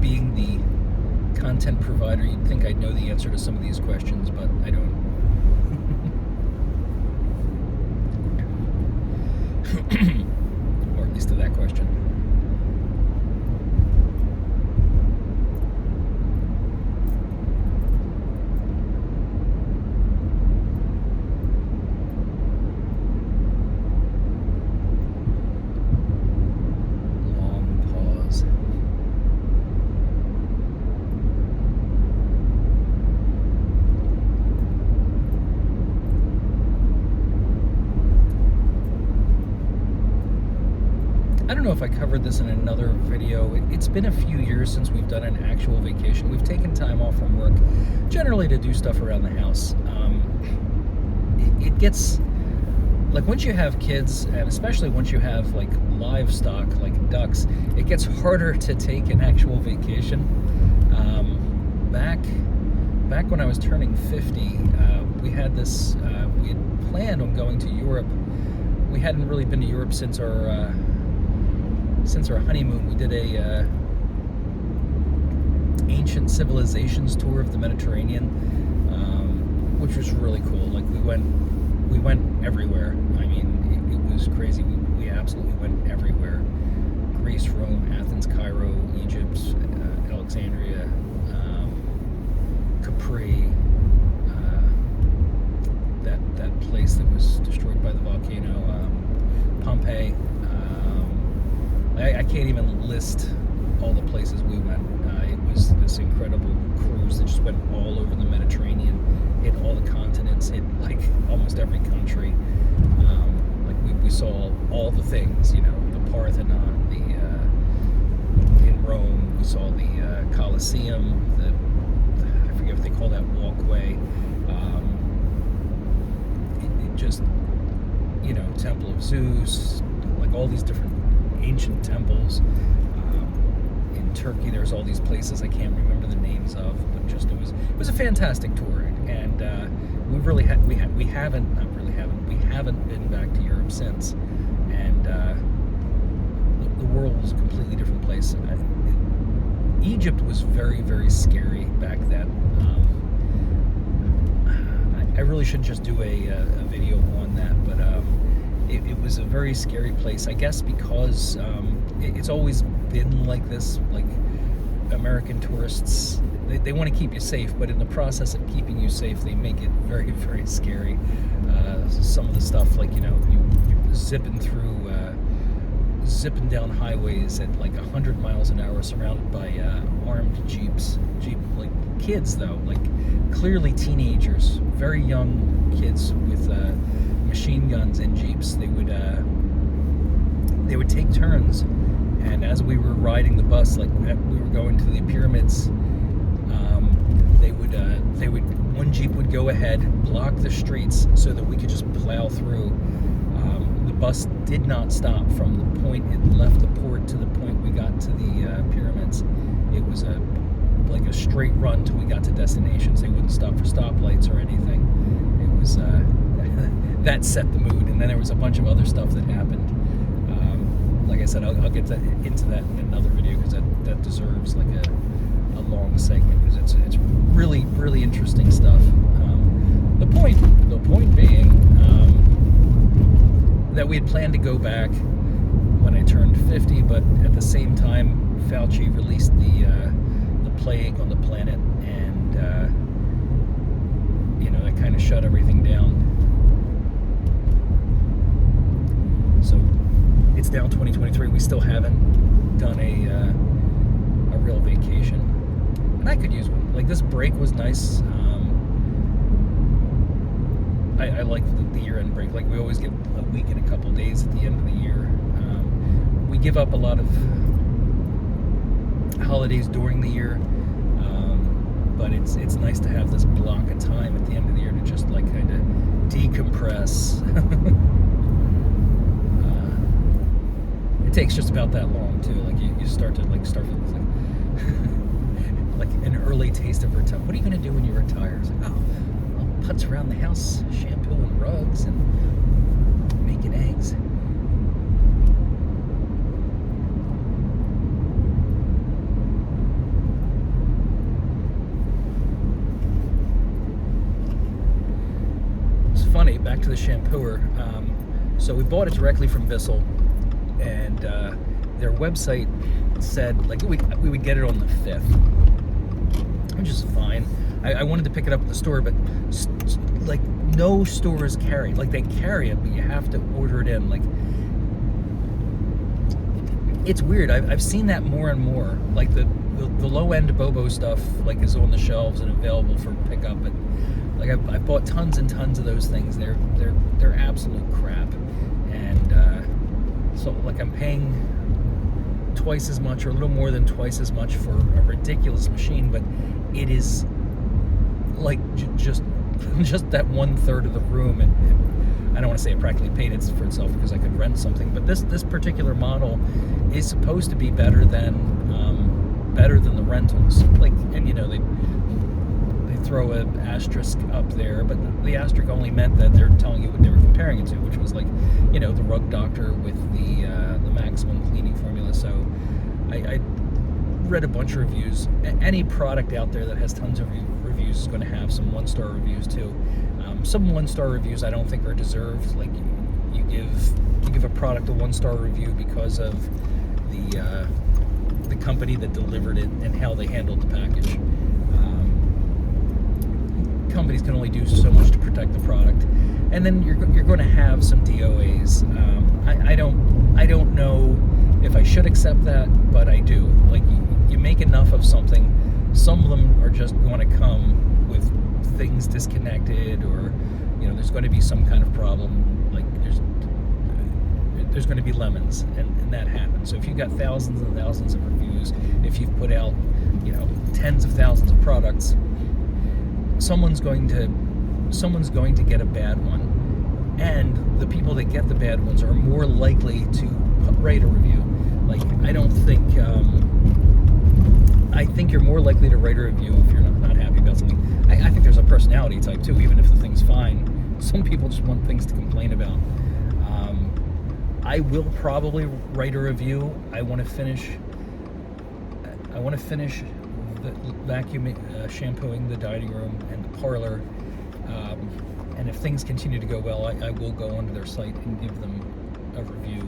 Being the content provider, you'd think I'd know the answer to some of these questions, but I don't. Or at least to that question. I don't know if I covered this in another video. It's been a few years since we've done an actual vacation. We've taken time off from work, generally to do stuff around the house. It gets, like, once you have kids, and especially once you have like livestock, like ducks, it gets harder to take an actual vacation. Back when I was turning 50, we had this, we had planned on going to Europe. We hadn't really been to Europe since our honeymoon. We did a ancient civilizations tour of the Mediterranean, which was really cool. Like, we went everywhere. I mean, it was crazy. We absolutely went everywhere. Greece, Rome, Athens, Cairo, Egypt, Alexandria, Capri, that place that was destroyed by the volcano, Pompeii. I can't even list all the places we went. It was this incredible cruise that just went all over the Mediterranean, hit all the continents, hit like almost every country. Like we saw all the things, you know, the Parthenon, in Rome, we saw the Colosseum, I forget what they call that walkway. It just, you know, Temple of Zeus, like all these different ancient temples. In Turkey, there's all these places I can't remember the names of, but just it was a fantastic tour, and we haven't been back to Europe since, and the world was a completely different place. Egypt was very, very scary back then. I really should just do a video on that, but it was a very scary place, I guess, because it's always been like this. Like, American tourists, they want to keep you safe, but in the process of keeping you safe, they make it very, very scary. Some of the stuff, like, you know, you're zipping down highways at like 100 miles an hour, surrounded by armed jeeps, like kids though, like clearly teenagers, very young kids with machine guns in jeeps. They would take turns, and as we were riding the bus, like we were going to the pyramids, one jeep would go ahead, block the streets so that we could just plow through. The bus did not stop from the point it left the port to the point we got to the pyramids. It was like a straight run till we got to destinations. They wouldn't stop for stoplights or anything. It was that set the mood, and then there was a bunch of other stuff that happened. Like I said, I'll get into that in another video, because that deserves like a long segment, because it's really, really interesting stuff. The point being that we had planned to go back when I turned 50, but at the same time, Fauci released the plague on the planet, and you know, that kind of shut everything down. So it's now 2023. We still haven't done a real vacation, and I could use one. Like, this break was nice. I like the year-end break. Like, we always get a week and a couple days at the end of the year. We give up a lot of holidays during the year. But it's nice to have this block of time at the end of the year to just like kind of decompress. It takes just about that long too. Like you start feeling like like an early taste of retirement. What are you going to do when you retire? It's like, oh, I'll putz around the house, shampooing rugs and making eggs. Funny, back to the shampooer. So we bought it directly from Bissell, and their website said like we would get it on the 5th, which is fine. I wanted to pick it up at the store, but like no stores carry it. Like they carry it, but you have to order it in. Like it's weird. I've seen that more and more. Like the low end Bobo stuff like is on the shelves and available for pickup, but like I've bought tons and tons of those things. They're absolute crap, and so like I'm paying twice as much or a little more than twice as much for a ridiculous machine, but it is like just that 1/3 of the room, and I don't want to say it practically paid for itself because I could rent something, but this particular model is supposed to be better than the rentals. Like, and you know they throw an asterisk up there, but the asterisk only meant that they're telling you what they were comparing it to, which was like, you know, the Rug Doctor with the maximum cleaning formula. So I read a bunch of reviews. Any product out there that has tons of reviews is going to have some 1-star reviews too. Some 1-star reviews I don't think are deserved. Like you give a product a 1-star review because of the company that delivered it and how they handled the package. Companies can only do so much to protect the product, and then you're going to have some DOAs. I don't know if I should accept that, but I do. Like you make enough of something, some of them are just going to come with things disconnected, or you know there's going to be some kind of problem. Like there's going to be lemons, and that happens. So if you've got thousands and thousands of reviews, if you've put out tens of thousands of products, someone's going to get a bad one, and the people that get the bad ones are more likely to write a review. Like I think you're more likely to write a review if you're not happy about something. I think there's a personality type too, even if the thing's fine. Some people just want things to complain about. I will probably write a review. I want to finish the vacuum shampooing the dining room and the parlor, and if things continue to go well, I will go onto their site and give them a review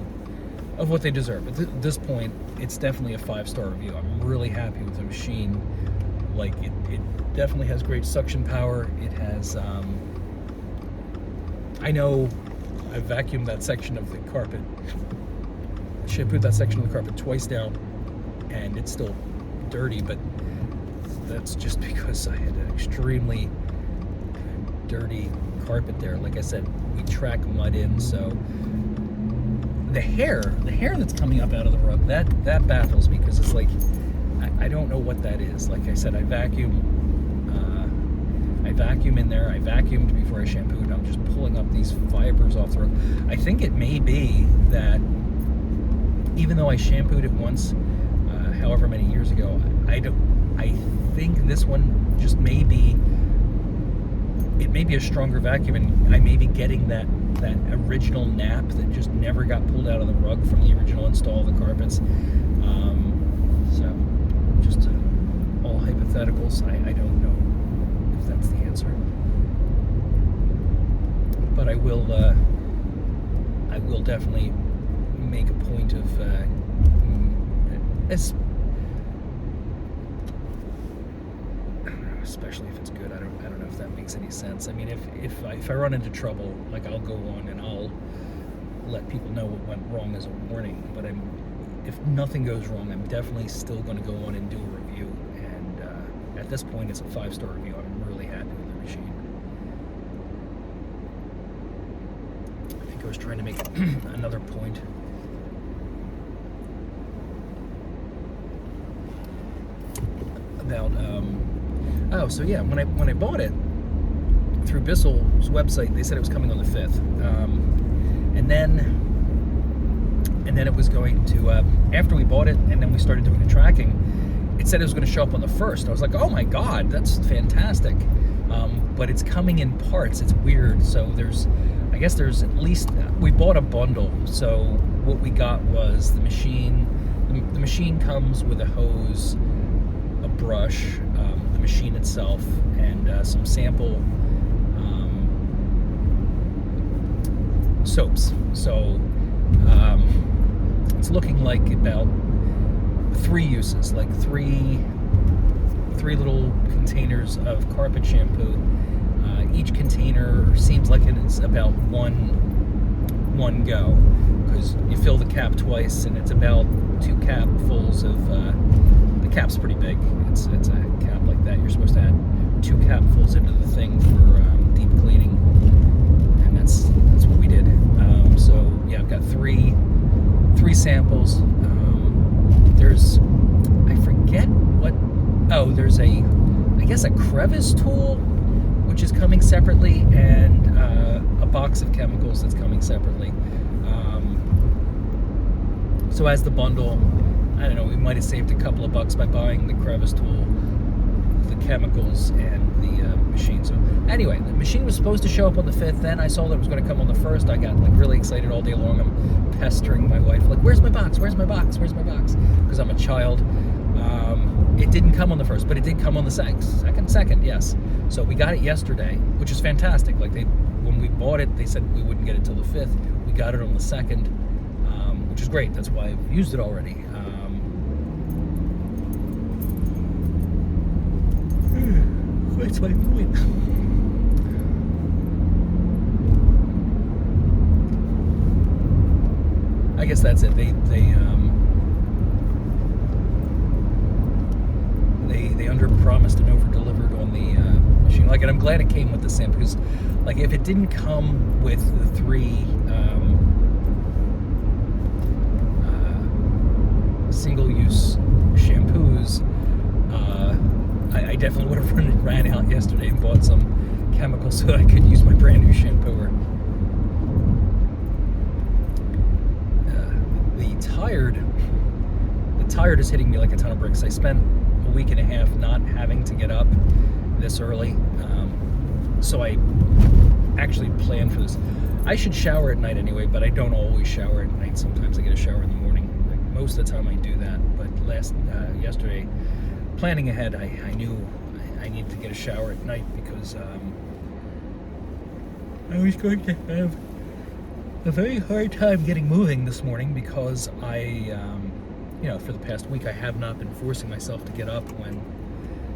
of what they deserve. At this point, it's definitely a 5-star review. I'm really happy with the machine. Like it definitely has great suction power. It has I know I vacuumed that section of the carpet, shampooed that section of the carpet twice down, and it's still dirty, but that's just because I had an extremely dirty carpet there. Like I said, we track mud in, so the hair that's coming up out of the rug, that baffles me, because it's like I don't know what that is. Like I said, I vacuum in there. I vacuumed before I shampooed. I'm just pulling up these fibers off the rug. I think it may be that even though I shampooed it once, however many years ago, I think this one just may be a stronger vacuum, and I may be getting that original nap that just never got pulled out of the rug from the original install of the carpets. So just all hypotheticals. I don't know if that's the answer, but I will definitely make a point of especially if it's good. I don't know if that makes any sense. I mean, if I run into trouble, like I'll go on and I'll let people know what went wrong as a warning. But if nothing goes wrong, I'm definitely still going to go on and do a review. And at this point, it's a 5-star review. I'm really happy with the machine. I think I was trying to make another point. Oh, so yeah, when I bought it through Bissell's website, they said it was coming on the 5th, and then it was going to after we bought it, and then we started doing the tracking. It said it was going to show up on the 1st. I was like, oh my god, that's fantastic. But it's coming in parts. It's weird. So I guess there's at least, we bought a bundle. So what we got was the machine. The machine comes with a hose, a brush, the machine itself, and some sample soaps. So it's looking like about 3 uses, like three little containers of carpet shampoo. Each container seems like it's about one go, because you fill the cap twice, and it's about 2 capfuls of the cap's pretty big. It's a cap like that. You're supposed to add 2 capfuls into the thing for deep cleaning, and that's what we did. So yeah, I've got three samples. There's, I forget what. Oh, there's I guess a crevice tool, which is coming separately, and a box of chemicals that's coming separately. So as the bundle, I don't know, we might have saved a couple of bucks by buying the crevice tool, the chemicals, and the machine. So anyway, the machine was supposed to show up on the 5th. Then I saw that it was going to come on the 1st. I got like really excited all day long. I'm pestering my wife, like, where's my box? Where's my box? Where's my box? Because I'm a child. It didn't come on the 1st, but it did come on the second, yes. So we got it yesterday, which is fantastic. Like when we bought it, they said we wouldn't get it till the 5th. We got it on the 2nd, which is great. That's why I've used it already. What's my point? I guess that's it. They under-promised and over-delivered on the machine. Like, and I'm glad it came with the sample, because, like, if it didn't come with the 3 single-use shampoos, I definitely would have ran out yesterday and bought some chemicals so that I could use my brand new shampooer. The tired is hitting me like a ton of bricks. I spent a week and a half not having to get up this early, so I actually planned for this. I should shower at night anyway, but I don't always shower at night. Sometimes I get a shower in the morning. Like, most of the time I do that, but yesterday, planning ahead, I knew I needed to get a shower at night, because I was going to have a very hard time getting moving this morning, because for the past week I have not been forcing myself to get up when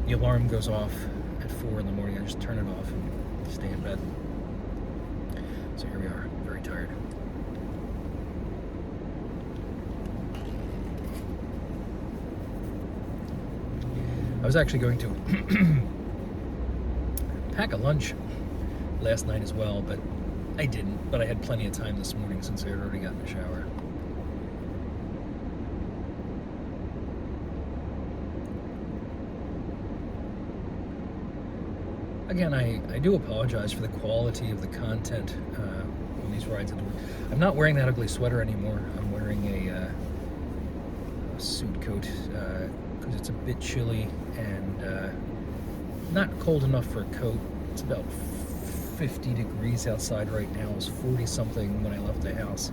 the alarm goes off at 4 in the morning. I just turn it off and stay in bed. So here we are, very tired. I was actually going to pack a lunch last night as well, but I didn't. But I had plenty of time this morning since I had already gotten a shower. Again, I do apologize for the quality of the content on these rides. I'm not wearing that ugly sweater anymore. I'm wearing a suit coat because it's a bit chilly and not cold enough for a coat. It's about 50 degrees outside right now. It was 40 something when I left the house.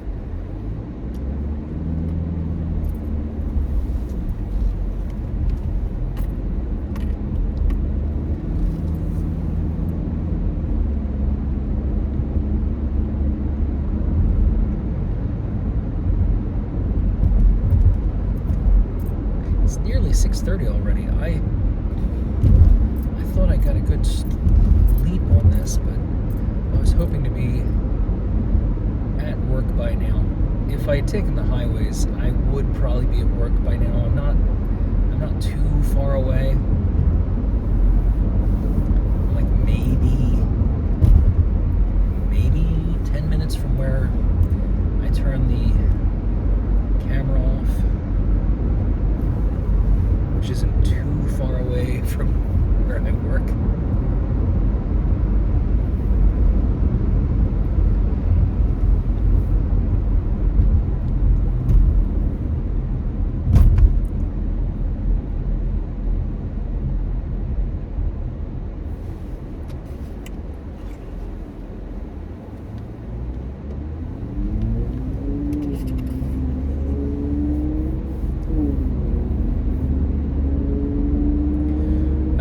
It's nearly 6:30 already. I thought I got a good sleep on this, but I was hoping to be at work by now. If I had taken the highways, I would probably be at work by now. I'm not too far away. Like maybe 10 minutes from where I turn the camera off, which isn't too far away from where I work.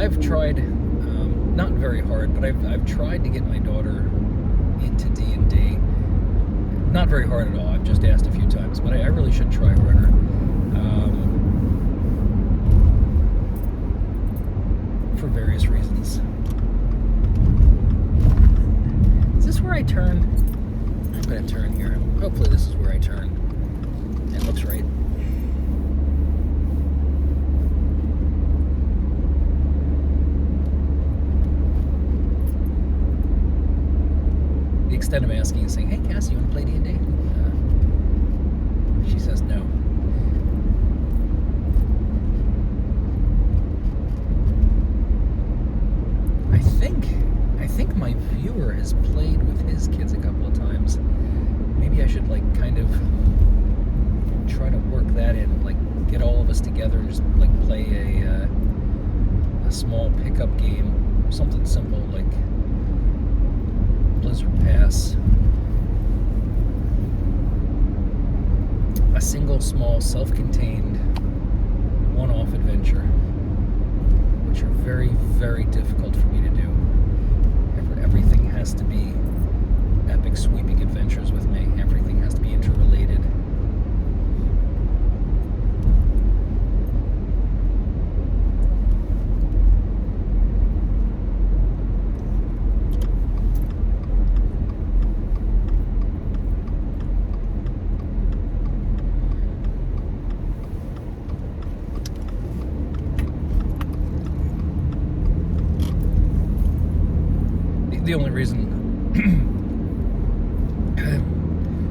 I've tried, not very hard, but I've tried to get my daughter into D&D. Not very hard at all. I've just asked a few times, but I really should try harder. For various reasons. Is this where I turn? I'm going to turn here. Hopefully this is where I turn. It looks right. The extent of asking is saying, "Hey Cassie, you want to play D&D?" She says no. I think my viewer has played with his kids a couple of times. Maybe I should kind of try to work that in, get all of us together and just play a small pickup game, something simple like Blizzard Pass. A single, small, self-contained, one-off adventure, which are very, very difficult for me to do. Everything has to be epic, sweeping adventures with me. Everything has to be interrelated.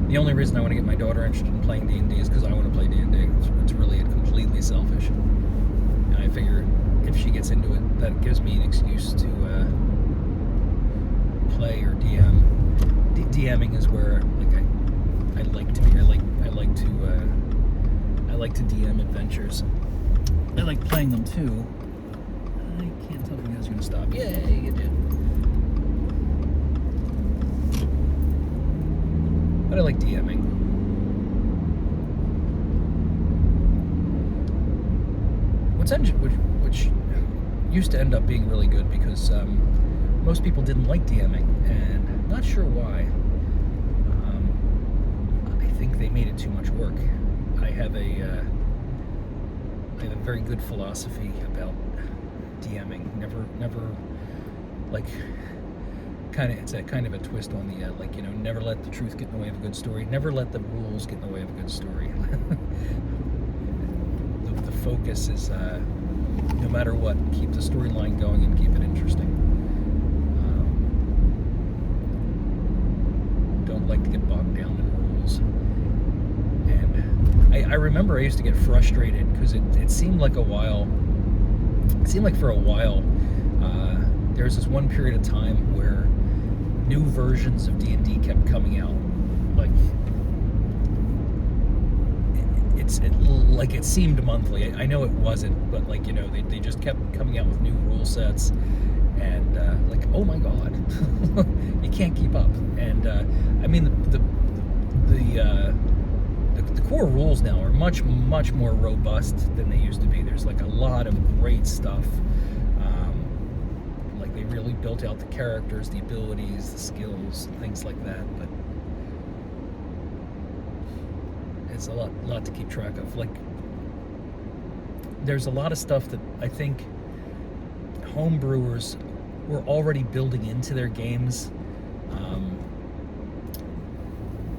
The only reason I want to get my daughter interested in playing D&D is because I want to play D&D. It's really completely selfish. And I figure if she gets into it, that gives me an excuse to play or DM. DMing is where I like to be. I like to DM adventures. I like playing them too. I can't tell if you guys are gonna stop. Yay, you did. But I like DMing. Which used to end up being really good because most people didn't like DMing, and I'm not sure why. I think they made it too much work. I have a very good philosophy about DMing. Never it's a kind of a twist on the never let the truth get in the way of a good story. Never let the rules get in the way of a good story. The focus is no matter what, keep the storyline going and keep it interesting. Don't like to get bogged down in rules. And I remember I used to get frustrated because it seemed like for a while there was this one period of time where new versions of D&D kept coming out. It seemed monthly. I know it wasn't, but they just kept coming out with new rule sets, and oh my god, you can't keep up. And I mean the core rules now are much more robust than they used to be. There's a lot of great stuff. They really built out the characters, the abilities, the skills, things like that. But it's a lot to keep track of. There's a lot of stuff that I think homebrewers were already building into their games.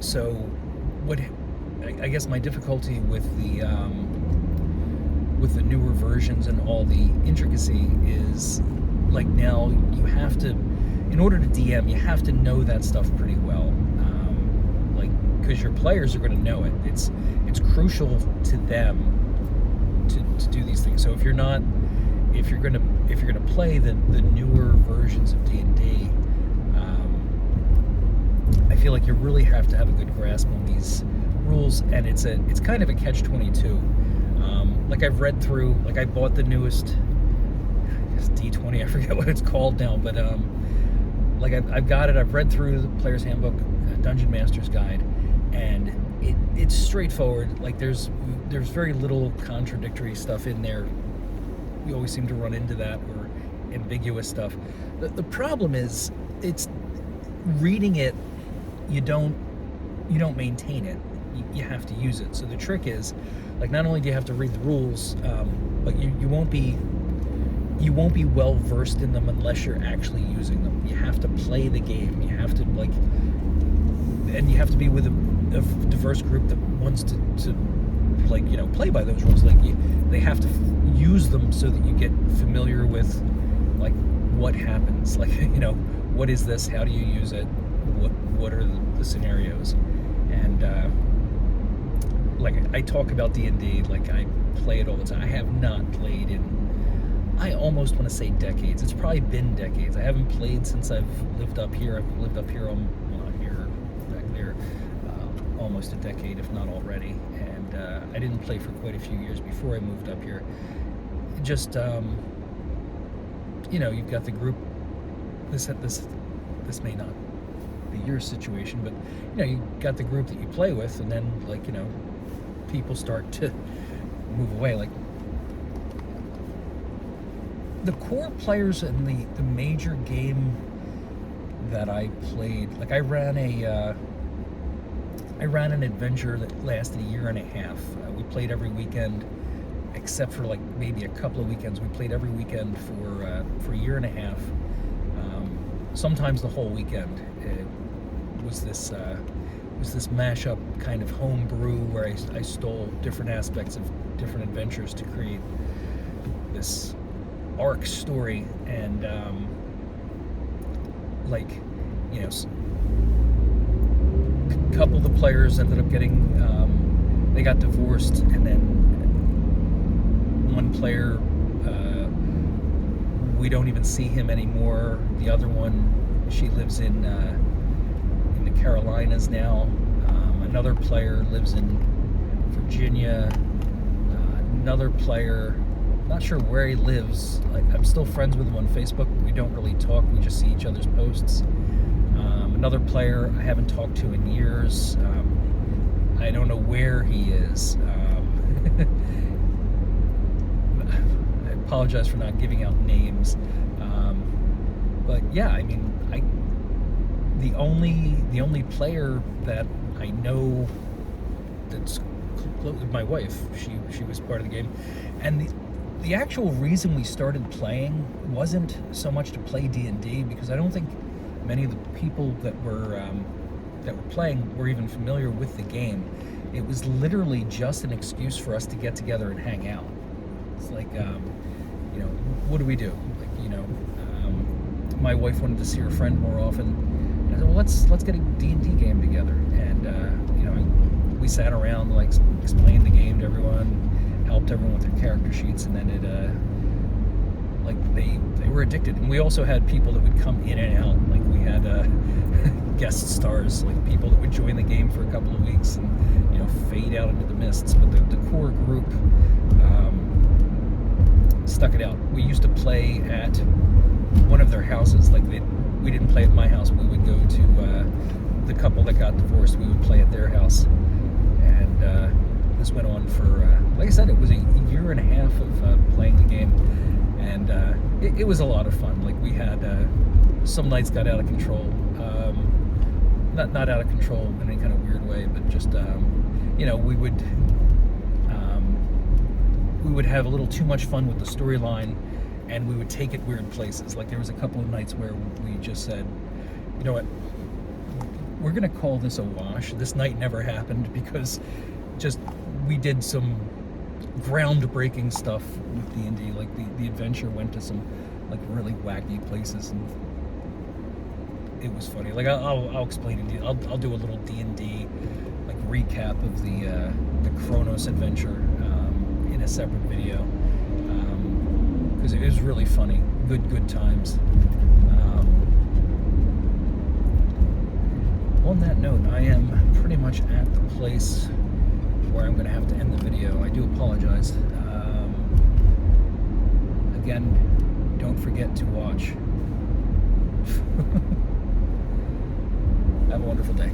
So what I guess my difficulty with the newer versions and all the intricacy is now you have to, in order to DM, you have to know that stuff pretty well, because your players are going to know it. It's crucial to them to do these things. So if you're gonna play the newer versions of D&D, I feel like you really have to have a good grasp on these rules, and it's kind of a catch-22. I've read through, I bought the newest, it's D20, I forget what it's called now, but I've got it. I've read through the Player's Handbook, Dungeon Master's Guide, and it's straightforward. There's very little contradictory stuff in there. We always seem to run into that, or ambiguous stuff. The problem is, it's reading it. You don't maintain it. You have to use it. So the trick is, like, not only do you have to read the rules, but you won't be well versed in them unless you're actually using them. You have to play the game. You have to and you have to be with a diverse group that wants to play by those rules. They have to use them so that you get familiar with what happens. What is this? How do you use it? What are the scenarios? And I talk about D&D, I play it all the time. I have not played in, I almost want to say decades. It's probably been decades. I haven't played since I've lived up here. I've lived up here, here, back there, almost a decade, if not already. And I didn't play for quite a few years before I moved up here. Just, you've got the group. This may not be your situation, but you got the group that you play with, and then people start to move away. The core players in the major game that I played, I ran an adventure that lasted a year and a half. We played every weekend, except for maybe a couple of weekends. We played every weekend for a year and a half. Sometimes the whole weekend. It was this mashup kind of homebrew where I stole different aspects of different adventures to create this arc story, and a couple of the players ended up getting they got divorced, and then one player, we don't even see him anymore. The other one, she lives in the Carolinas now. Another player lives in Virginia. Another player, not sure where he lives. I'm still friends with him on Facebook. We don't really talk. We just see each other's posts. Another player I haven't talked to in years. I don't know where he is. I apologize for not giving out names. But yeah, the only player that I know that's close with my wife, she was part of the game, and the actual reason we started playing wasn't so much to play D&D, because I don't think many of the people that were playing were even familiar with the game. It was literally just an excuse for us to get together and hang out. It's what do we do? My wife wanted to see her friend more often. And I said, well, let's get a D&D game together. And we sat around, explained the game to everyone, helped everyone with their character sheets, and then they were addicted. And we also had people that would come in and out. We had guest stars, people that would join the game for a couple of weeks and fade out into the mists. But the core group stuck it out. We used to play at one of their houses. We didn't play at my house. We would go to the couple that got divorced. We would play at their house, and this went on for like I said, it was a year and a half of playing the game, and it was a lot of fun. We had some nights got out of control, not out of control in any kind of weird way, but just we would have a little too much fun with the storyline, and we would take it weird places. There was a couple of nights where we just said, you know what, we're gonna call this a wash. This night never happened, because we did some groundbreaking stuff with D&D. The adventure went to some really wacky places, and it was funny. I'll explain it. I'll do a little D&D recap of the Chronos adventure in a separate video, because it was really funny. Good times. On that note, I am pretty much at the place where I'm going to have to end the video. I do apologize. Again, don't forget to watch. Have a wonderful day.